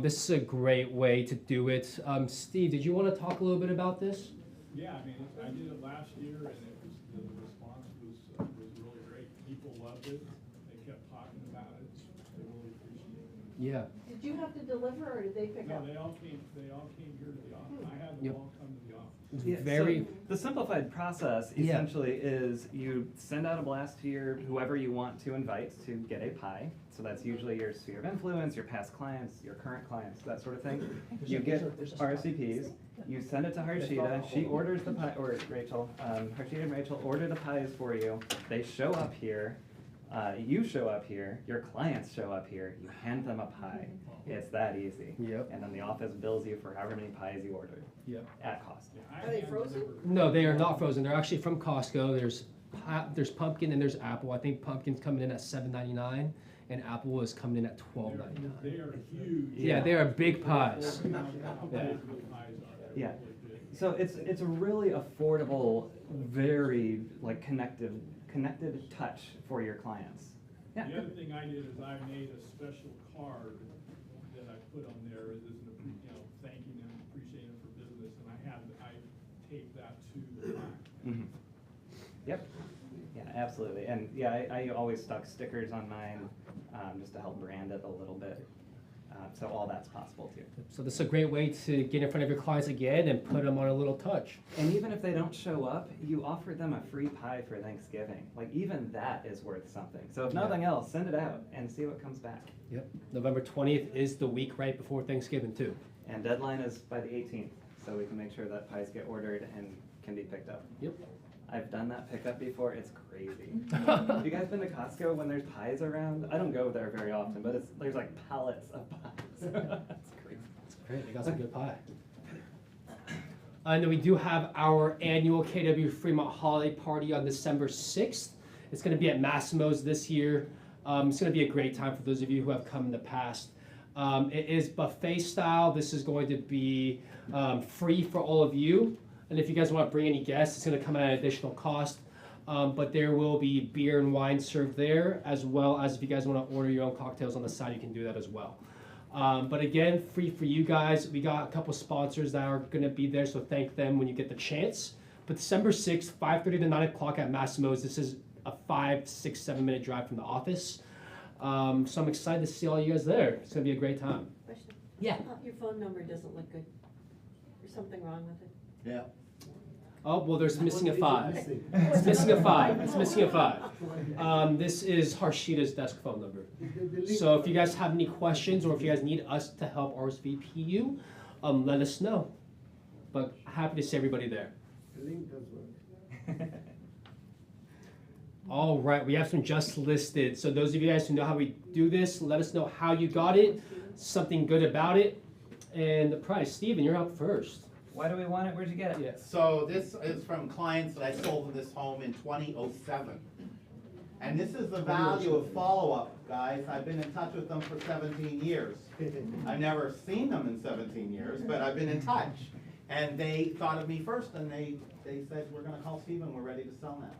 this is a great way to do it. Steve, did you want to talk a little bit about this? Yeah, I mean, I did it last year and the response was really great. People loved it. They kept talking about it. They really appreciated it. Yeah. Did you have to deliver or did they pick up? No, they all came here to the office. I had them Yep. all come to the office. Yeah, Very. so the simplified process Yeah. essentially is you send out a blast to whoever you want to invite to get a pie. So that's usually your sphere of influence, your past clients, your current clients, that sort of thing. You get RSVPs, you send it to Harshita, she orders the pie, or Rachel, Harshita and Rachel order the pies for you. They show up here, you show up here, your clients show up here, you hand them a pie. It's that easy. Yep. And then the office bills you for however many pies you ordered. Yep. At cost. Are they frozen? No, they are not frozen. They're actually from Costco. There's pumpkin and there's apple. I think pumpkin's coming in at $7.99 and apple is coming in at $12.99. They are huge. Yeah, they are big pies. Yeah. Yeah. So it's a really affordable, very like connected touch for your clients. Yeah. The other thing I did is I made a special card that I put on there as an, thanking them, appreciating them for business, and I taped that to the plaque. Mm-hmm. Yep. Yeah, absolutely. And yeah, I always stuck stickers on mine just to help brand it a little bit. So all that's possible too. So this is a great way to get in front of your clients again and put them on a little touch. And even if they don't show up, you offer them a free pie for Thanksgiving. Like even that is worth something. So if nothing else, send it out and see what comes back. Yep. November 20th is the week right before Thanksgiving too. And deadline is by the 18th, so we can make sure that pies get ordered and can be picked up. Yep. I've done that pickup before, it's crazy. Have you guys been to Costco when there's pies around? I don't go there very often, but there's like pallets of pies. It's crazy. That's great, they got some good pie. And then we do have our annual KW Fremont Holiday Party on December 6th. It's gonna be at Massimo's this year. It's gonna be a great time for those of you who have come in the past. It is buffet style. This is going to be free for all of you. And if you guys want to bring any guests, it's going to come at an additional cost. But there will be beer and wine served there, as well as if you guys want to order your own cocktails on the side, you can do that as well. But again, free for you guys. We got a couple sponsors that are going to be there, so thank them when you get the chance. But December 6th, 5:30 to 9 o'clock at Massimo's. This is a 5, 6, 7 minute drive from the office. So I'm excited to see all you guys there. It's gonna be a great time. Question. Yeah. Your phone number doesn't look good. There's something wrong with it. Yeah. Oh, well, there's missing a 5. It's missing a 5. It's missing a 5. This is Harshita's desk phone number. So if you guys have any questions or if you guys need us to help RSVP you, let us know. But happy to see everybody there. The link does work. All right, we have some just listed. So those of you guys who know how we do this, let us know how you got it, something good about it, and the price. Steven, you're up first. Why do we want it? Where'd you get it? Yeah. So this is from clients that I sold in this home in 2007. And this is the value of follow-up, guys. I've been in touch with them for 17 years. I've never seen them in 17 years, but I've been in touch. And they thought of me first, and they said, we're gonna call Steven, we're ready to sell now.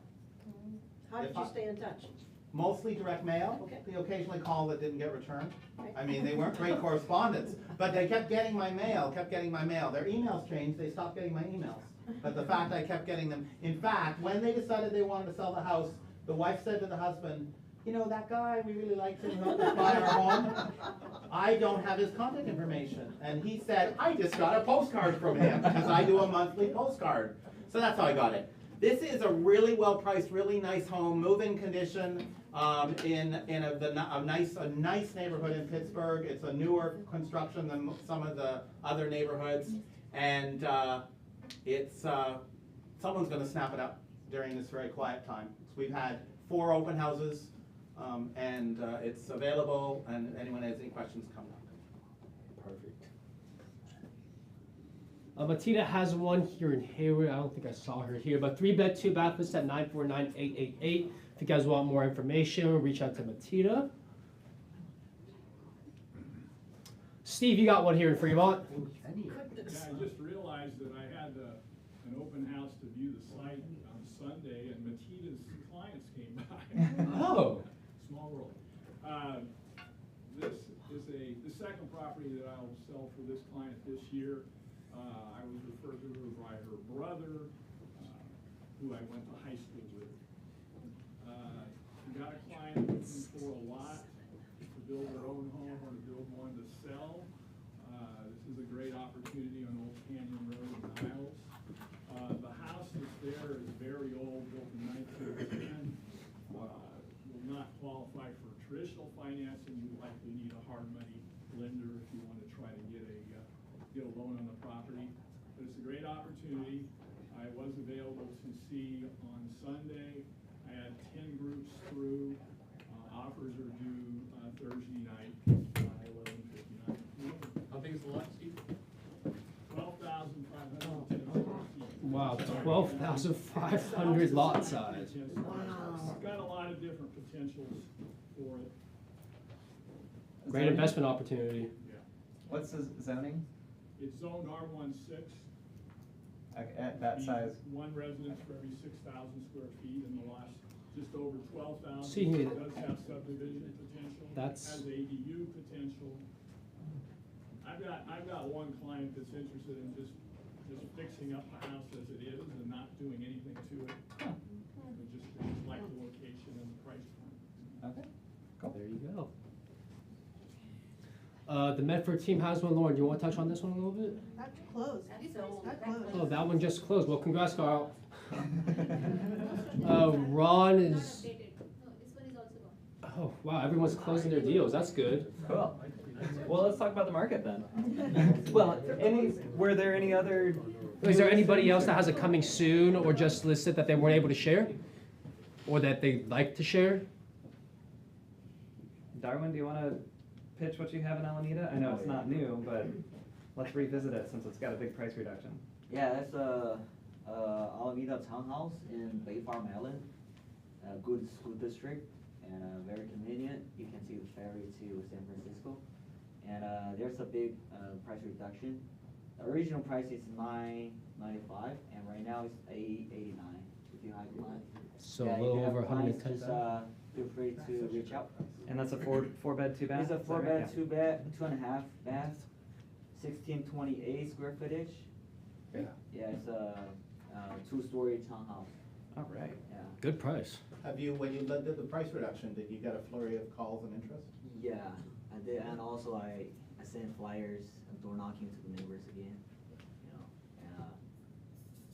How did you stay in touch? Mostly direct mail. Okay. They occasionally called that didn't get returned. I mean, they weren't great correspondents, but they kept getting my mail, Their emails changed, they stopped getting my emails. But the fact I kept getting them, in fact, when they decided they wanted to sell the house, the wife said to the husband, you know, that guy, we really liked him, helped us buy our home. I don't have his contact information. And he said, I just got a postcard from him, because I do a monthly postcard. So that's how I got it. This is a really well-priced, really nice home, move-in condition, in a nice neighborhood in Pittsburgh. It's a newer construction than some of the other neighborhoods, and someone's going to snap it up during this very quiet time. So we've had 4 open houses, and it's available. And anyone has any questions, come on. Perfect. Matita has one here in Hayward. I don't think I saw her here, but 3-bed, 2-bath list at 949-888. If you guys want more information, reach out to Matita. Steve, you got one here in Fremont. Yeah, I just realized that I had an open house to view the site on Sunday, and Matita's clients came by. Oh. Small world. This is the second property that I'll sell for this client this year. I was referred to her by her brother, who I went to high school with. Got a client looking for a lot to build their own home or to build one to sell. This is a great opportunity on Old Canyon Road in Niles. The house that's there is very old, built in 1910. Will not qualify for traditional financing. You likely need a hard money lender if you want to try to get a loan on the property. But it's a great opportunity. I was available to see on Sunday. I had 10 groups through. Offers are due Thursday night, 11:59. How big is the lot, Steve? 12,510 square feet. Wow, 12,500 lot size. It's got a lot of different potentials for it. Great investment opportunity. Yeah. What's the zoning? It's zoned R16. At that size? One residence for every 6,000 square feet, and the lot's just over 12,000. See, It does have subdivision potential. That's- Has ADU potential. I've got one client that's interested in just fixing up the house as it is and not doing anything to it. They just like the location and the price point. Okay, cool. There you go. The Medford team has one. Lauren, do you want to touch on this one a little bit? That closed. That closed. Oh, that one just closed. Well, congrats, Carl. Ron is. No, this one is also gone. Oh, wow, everyone's closing their deals. That's good. Cool. Well, let's talk about the market then. Well, were there any other? Is there anybody else that has a coming soon or just listed that they weren't able to share? Or that they'd like to share? Darwin, do you want to pitch what you have in Alameda? I know it's not new, but let's revisit it since it's got a big price reduction. Yeah, that's Alameda Townhouse in Bay Farm, Maryland. A good school district and very convenient. You can see the ferry to San Francisco. And there's a big price reduction. The original price is $995, and right now it's $889 if you have one. So Yeah, a if little you have over clients, 110,000. just, feel free to reach out. And that's a four bed, 2-bath? It's a is that right? 4-bed, 2-bed, 2.5 bath, 1628 square footage. Yeah. Yeah, it's a 2-story townhouse. All right. Yeah. Good price. Have you, when you did the price reduction, did you get a flurry of calls and interest? Yeah, I did, and also I sent flyers and door knocking to the neighbors again, you know,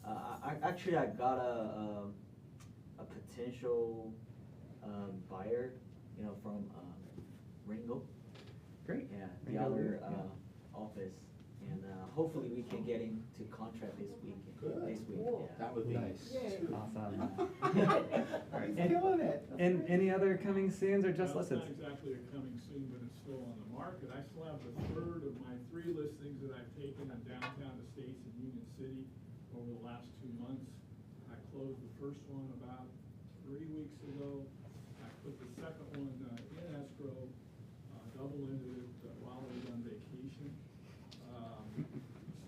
and, I got a potential, buyer, you know, from, Ringo. Great. Yeah, the Ringo, other, yeah. office, and, hopefully we can get him to contract this week, this week, yeah. That would be Nice. Awesome. All right, killing it. And any other coming soons or just Well, it's listed? not exactly a coming soon, but it's still on the market. I still have the third of my 3 listings that I've taken in downtown Estates in Union City over the last 2 months. I closed the first one about 3 weeks ago. I put the second one in escrow, double-ended it while I was on vacation.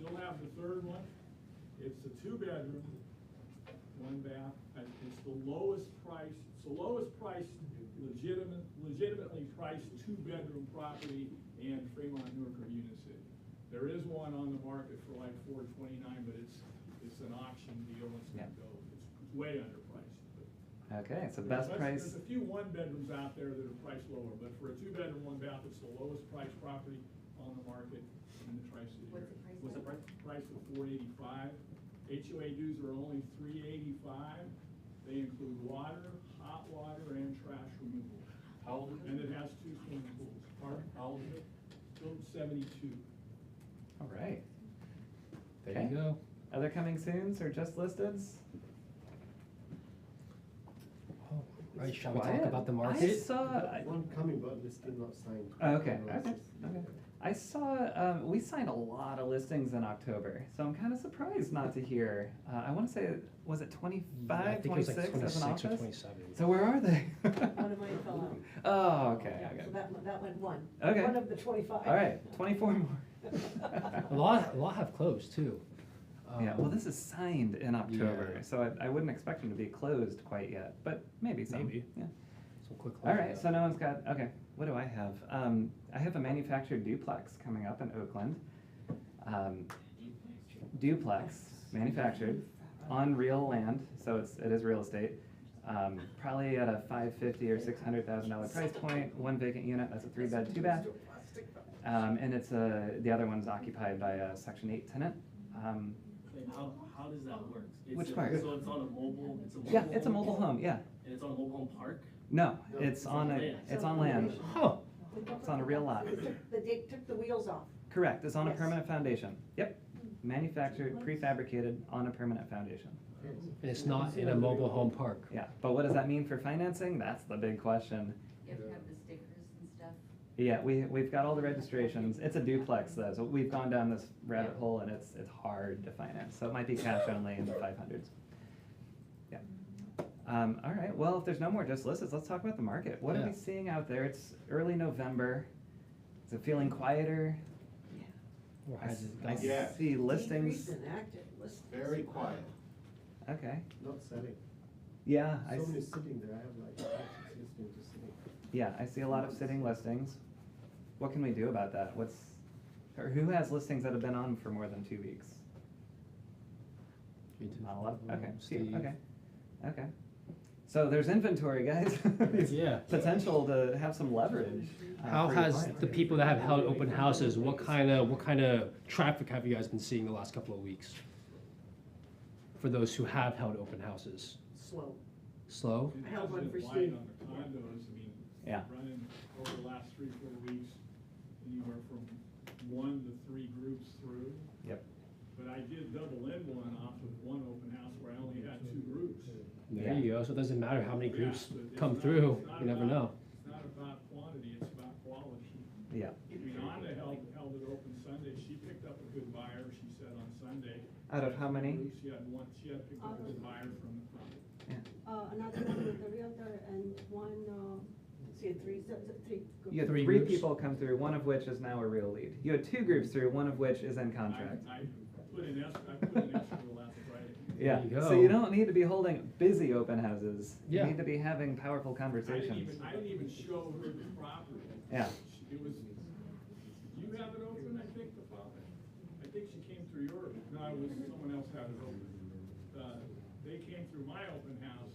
Still have the third one. It's a 2-bedroom, 1 bath. It's the lowest price, legitimately priced 2-bedroom property in Fremont, Newark, or Union City. There is one on the market for like $429, but it's an auction deal. It's gonna go, it's way underpriced. But Okay, so best price. There's a few 1-bedrooms out there that are priced lower, but for a 2-bedroom, 1 bath, it's the lowest priced property on the market in the Tri-City area. What's the price? Price of $485. HOA dues are only $385. They include water, hot water, and trash removal. How old is it? And it has 2 swimming pools. Pardon? How old is it? Built 72. All right. There Okay. you go. Other coming soons or just listeds? Right, shall we talk Quiet. about the I market? saw. One coming, but it's still not signed. Okay, okay. I saw, we signed a lot of listings in October, so I'm kind of surprised not to hear. I want to say, was it 25, I think it was like 26 as an 26 or office? 27. So where are they? One of mine fell out. Oh, okay, Yeah, okay. so that went one. Okay. One of the 25. All right, 24 more. A lot have closed too. Yeah, well, this is signed in October, Yeah. so I wouldn't expect them to be closed quite yet, but maybe some. Maybe. Yeah. Some quick All closing right, up. so no one's got, okay, what do I have? I have a manufactured duplex coming up in Oakland. Duplex, manufactured, on real land, so it is real estate. Probably at a $550,000 or $600,000 price point, 1 vacant unit, that's a 3-bed, 2-bath. And it's the other one's occupied by a Section 8 tenant. And how does that work? Which part? So it's on a mobile, Yeah, it's a mobile home, yeah. And it's on a mobile home park? No, it's on land. Huh. It's on a real lot. They took the wheels off. Correct, it's on a Yes. permanent foundation. Yep, manufactured, prefabricated on a permanent foundation. And it's not in a mobile home park. Yeah, but what does that mean for financing? That's the big question. You have to have the stickers and stuff. Yeah, we've got all the registrations. It's a duplex though, so we've gone down this rabbit hole and it's hard to finance. So it might be cash only in the 500s. Yeah. All right, well, if there's no more just listeds, let's talk about the market. What are we Yeah. seeing out there? It's early November. Is it feeling quieter? Or has it I gone- Yeah. see listings. Decrease in active listings. Very quiet. Okay. Not selling. Yeah, I Somebody's see. sitting there, I have like 5, 6 listings just sitting. Yeah, I see a lot of sitting listings. What can we do about that? Or who has listings that have been on for more than 2 weeks? Not a lot. Okay, Steve. okay. So there's inventory, guys. There's Yeah. Potential to have some leverage. How for your has clients. the people that have held open houses, what kind of traffic have you guys been seeing the last couple of weeks? For those who have held open houses? Slow. Slow? I held one for Light Steve. on the condos, I mean, Yeah. running over the last 3-4 weeks, anywhere from 1 to 3 groups through. Yep. But I did double end one off of one open house where I only had 2 groups. There you go, so it doesn't matter how many groups Yeah, but it's come not- through, it's not you never about- know. It's not about quantity, it's about quality. Yeah. I mean, Anna held it open Sunday, she picked up a good buyer, she said on Sunday. Out of how many? She had picked up a good buyer from the front. Another one with the realtor and one, So you had three. You had Three 3 groups? people come through, one of which is now a real lead. You had 2 groups through, one of which is in contract. I put in escrow last Friday. Yeah, There you so go. you don't need to be holding busy open houses. You Yeah. need to be having powerful conversations. I didn't even show her the property. Yeah. It was, you have it open, I think, the father. I think she came through yours. No, it was, someone else had it open. They came through my open house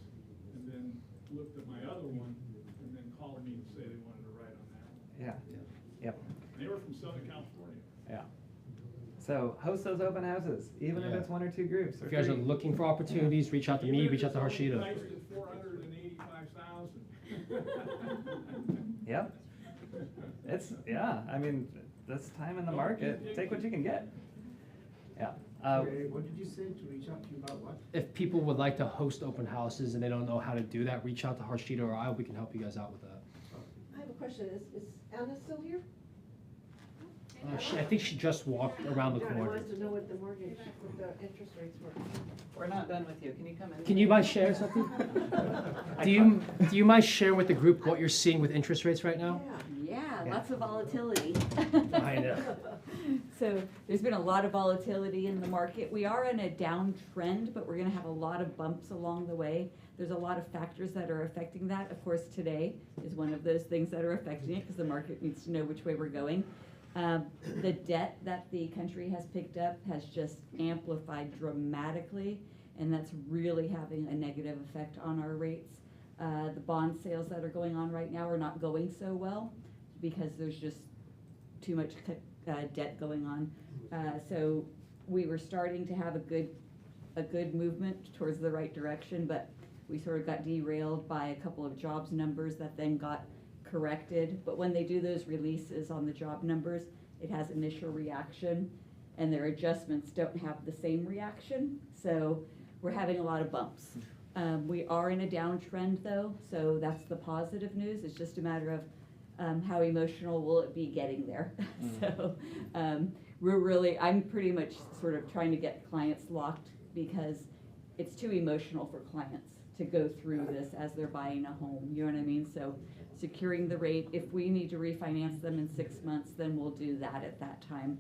and then looked at my other one and then called me to say they wanted to write on that. Yeah. Yep. They were from Southern California. Yeah. So host those open houses, even if Yeah. it's 1 or 2 groups. Or If you guys are 3. looking for opportunities, reach out to me, reach out to Harshita. Priced at $485,000. Yep. Yeah, I mean, this time in the market, take what you can get. Yeah. What did you say, to reach out to you about what? If people would like to host open houses and they don't know how to do that, reach out to Harshita or I, we can help you guys out with that. I have a question, is Anna still here? I think she just walked around the John corner. wants to know what the mortgage, what the interest rates were. We're not done with you. Can you come in? Can you mind sharing something? Do you mind sharing with the group what you're seeing with interest rates right now? Yeah, lots of volatility. I know. So there's been a lot of volatility in the market. We are in a downtrend, but we're gonna have a lot of bumps along the way. There's a lot of factors that are affecting that. Of course, today is one of those things that are affecting it because the market needs to know which way we're going. The debt that the country has picked up has just amplified dramatically, and that's really having a negative effect on our rates. The bond sales that are going on right now are not going so well because there's just too much debt going on. So we were starting to have a good movement towards the right direction, but we sort of got derailed by a couple of jobs numbers that then got corrected. But when they do those releases on the job numbers, it has initial reaction, and their adjustments don't have the same reaction. So we're having a lot of bumps. We are in a downtrend though, so that's the positive news. It's just a matter of how emotional will it be getting there. So I'm pretty much sort of trying to get clients locked because it's too emotional for clients to go through this as they're buying a home, you know what I mean? So securing the rate, if we need to refinance them in 6 months, then we'll do that at that time.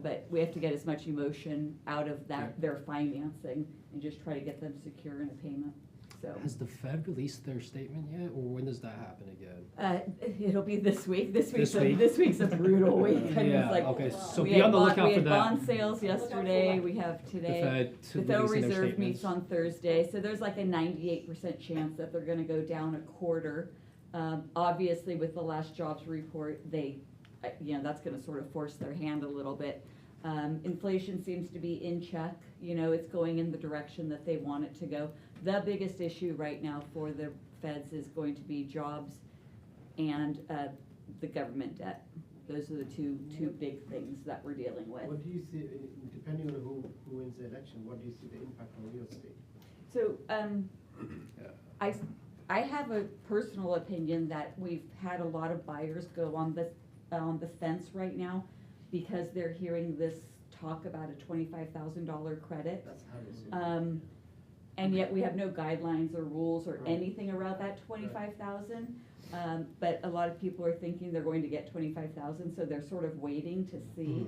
But we have to get as much emotion out of their financing and just try to get them secure in a payment. So Has the Fed released their statement yet, or when does that happen again? it'll be this week. This This week's a brutal week. I mean, Yeah, it's like, okay, so we be had on the lookout we for had that. bond sales yesterday. We have today. The Fed The Federal releasing their Reserve meets statements. on Thursday, so there's like a 98% chance that they're gonna go down a quarter. Obviously, with the last jobs report, that's gonna sort of force their hand a little bit. Inflation seems to be in check, it's going in the direction that they want it to go. The biggest issue right now for the feds is going to be jobs and the government debt. Those are the two big things that we're dealing with. What do you see, depending on who wins the election, what do you see the impact on real estate? So, I have a personal opinion that we've had a lot of buyers go on the fence right now because they're hearing this talk about a $25,000 credit. That's how they see it. And yet we have no guidelines or rules or anything around that 25,000. But a lot of people are thinking they're going to get 25,000, so they're sort of waiting to see.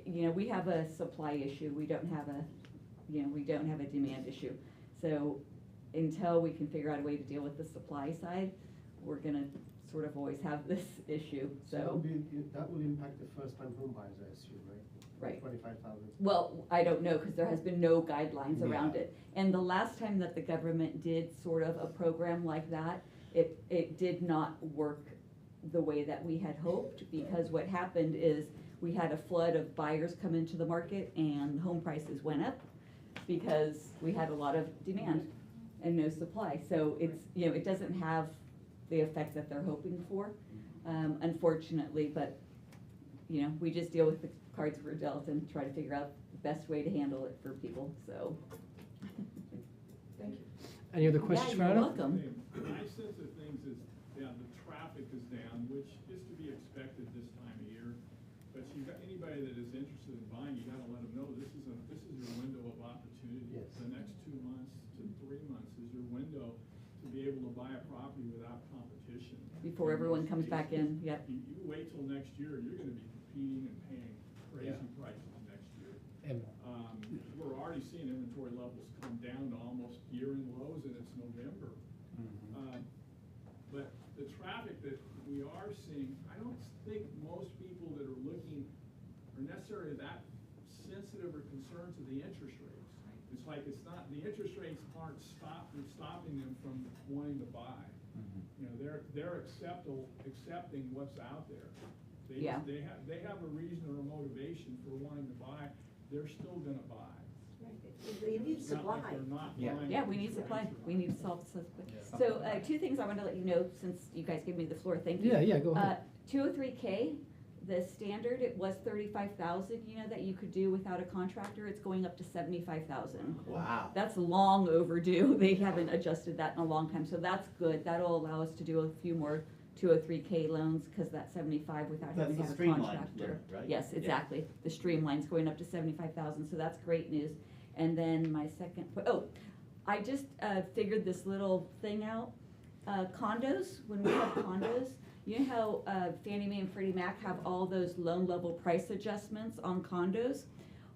We have a supply issue. We don't have a demand issue. So until we can figure out a way to deal with the supply side, we're gonna sort of always have this issue, so. That will impact the first-time home buyers, I assume, right? Right. 25,000. Well, I don't know, because there has been no guidelines around it. And the last time that the government did sort of a program like that, it did not work the way that we had hoped, because what happened is we had a flood of buyers come into the market and home prices went up because we had a lot of demand and no supply. So it doesn't have the effect that they're hoping for, unfortunately, but we just deal with the cards we're dealt and try to figure out the best way to handle it for people, so. Thank you. Any other questions for Yeah, Anna? you're welcome. My sense of things is, the traffic is down, which is to be expected this time of year. But anybody that is interested in buying, you gotta let them know, this is your window of opportunity. Yes. The next 2 months to 3 months is your window to be able to buy a property without competition. Before everyone comes back in, yep. You wait till next year, you're gonna be competing and paying crazy prices next year. And We're already seeing inventory levels come down to almost year-end lows, and it's November. But the traffic that we are seeing, I don't think most people that are looking are necessarily that sensitive or concerned to the interest rates. It's like like it's not, the interest rates aren't stopping them from wanting to buy. You know, they're accepting what's out there. Yeah. They have a reason or a motivation for wanting to buy, they're still gonna buy. They need It's not like supply. they're not Yeah. buying Yeah, at we the need supply, expense of we need to solve supply. So, two things I want to let you know, since you guys gave me the floor, thank you. Yeah, go ahead. 203K, the standard, it was 35,000, you know, that you could do without a contractor, it's going up to 75,000. Wow. That's long overdue, they haven't adjusted that in a long time, so that's good, that'll allow us to do a few more 203K loans, cause that 75 without That's having to the have a streamlined contractor. limit, right? Yes, Yeah. exactly, the streamline's going up to 75,000, so that's great news. And then my second, I just figured this little thing out. Condos, when we have condos, you know how Fannie Mae and Freddie Mac have all those loan level price adjustments on condos?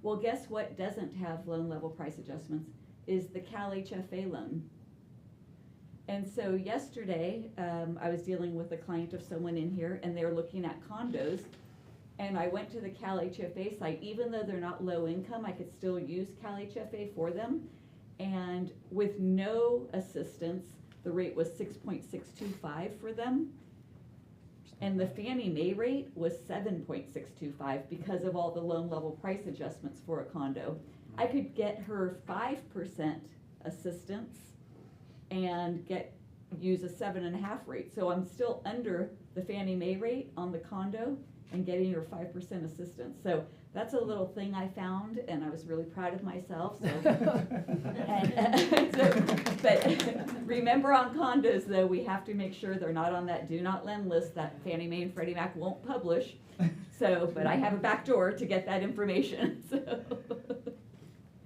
Well, guess what doesn't have loan level price adjustments, is the Cal HFA loan. And so yesterday, I was dealing with a client of someone in here, and they were looking at condos. And I went to the Cal HFA site, even though they're not low income, I could still use Cal HFA for them. And with no assistance, the rate was 6.625 for them. And the Fannie Mae rate was 7.625 because of all the loan level price adjustments for a condo. I could get her 5% assistance and use a 7.5 rate. So I'm still under the Fannie Mae rate on the condo and getting your 5% assistance. So that's a little thing I found, and I was really proud of myself, so. But remember, on condos though, we have to make sure they're not on that do not lend list that Fannie Mae and Freddie Mac won't publish. So, but I have a back door to get that information, so.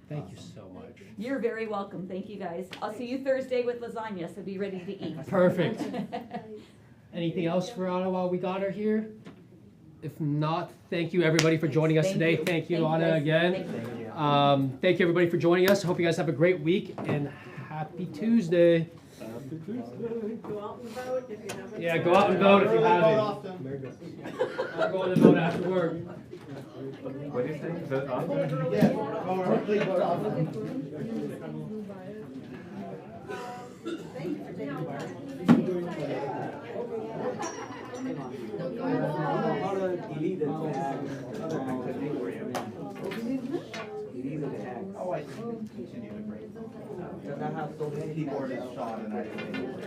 Thank you so much. You're very welcome, thank you guys. I'll see you Thursday with lasagna, so be ready to eat. Perfect. Anything else for Anna while we got her here? If not, thank you everybody for joining us Thank today. you. Thank you, Thank you, Anna, guys. again. Thank you. Thank you everybody for joining us. Hope you guys have a great week and happy Tuesday. Go out and vote if you haven't. Yeah, go out and vote if you Vote haven't. often. I'm going to vote after work. What do you say? Vote often? Yeah, vote early, vote often. Thank you for taking part. How to delete the tags. Delete the tags. Oh, I can continue to break. Because I have so many. Keyboard is shot and I didn't.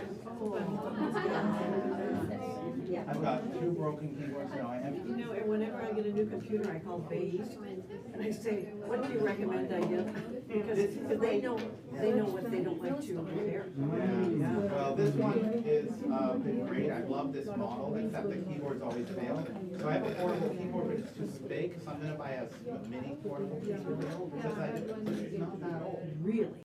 I've got 2 broken keyboards now. I have. You know, and whenever I get a new computer, I call Bay East, and I say, what do you recommend I get? Because they know what they don't like to repair. Well, this one is been great. I love this model, except the keyboards always fail. So I have a portable keyboard, but it's too big, so I'm gonna buy a mini portable keyboard. Because it's not that old. Really?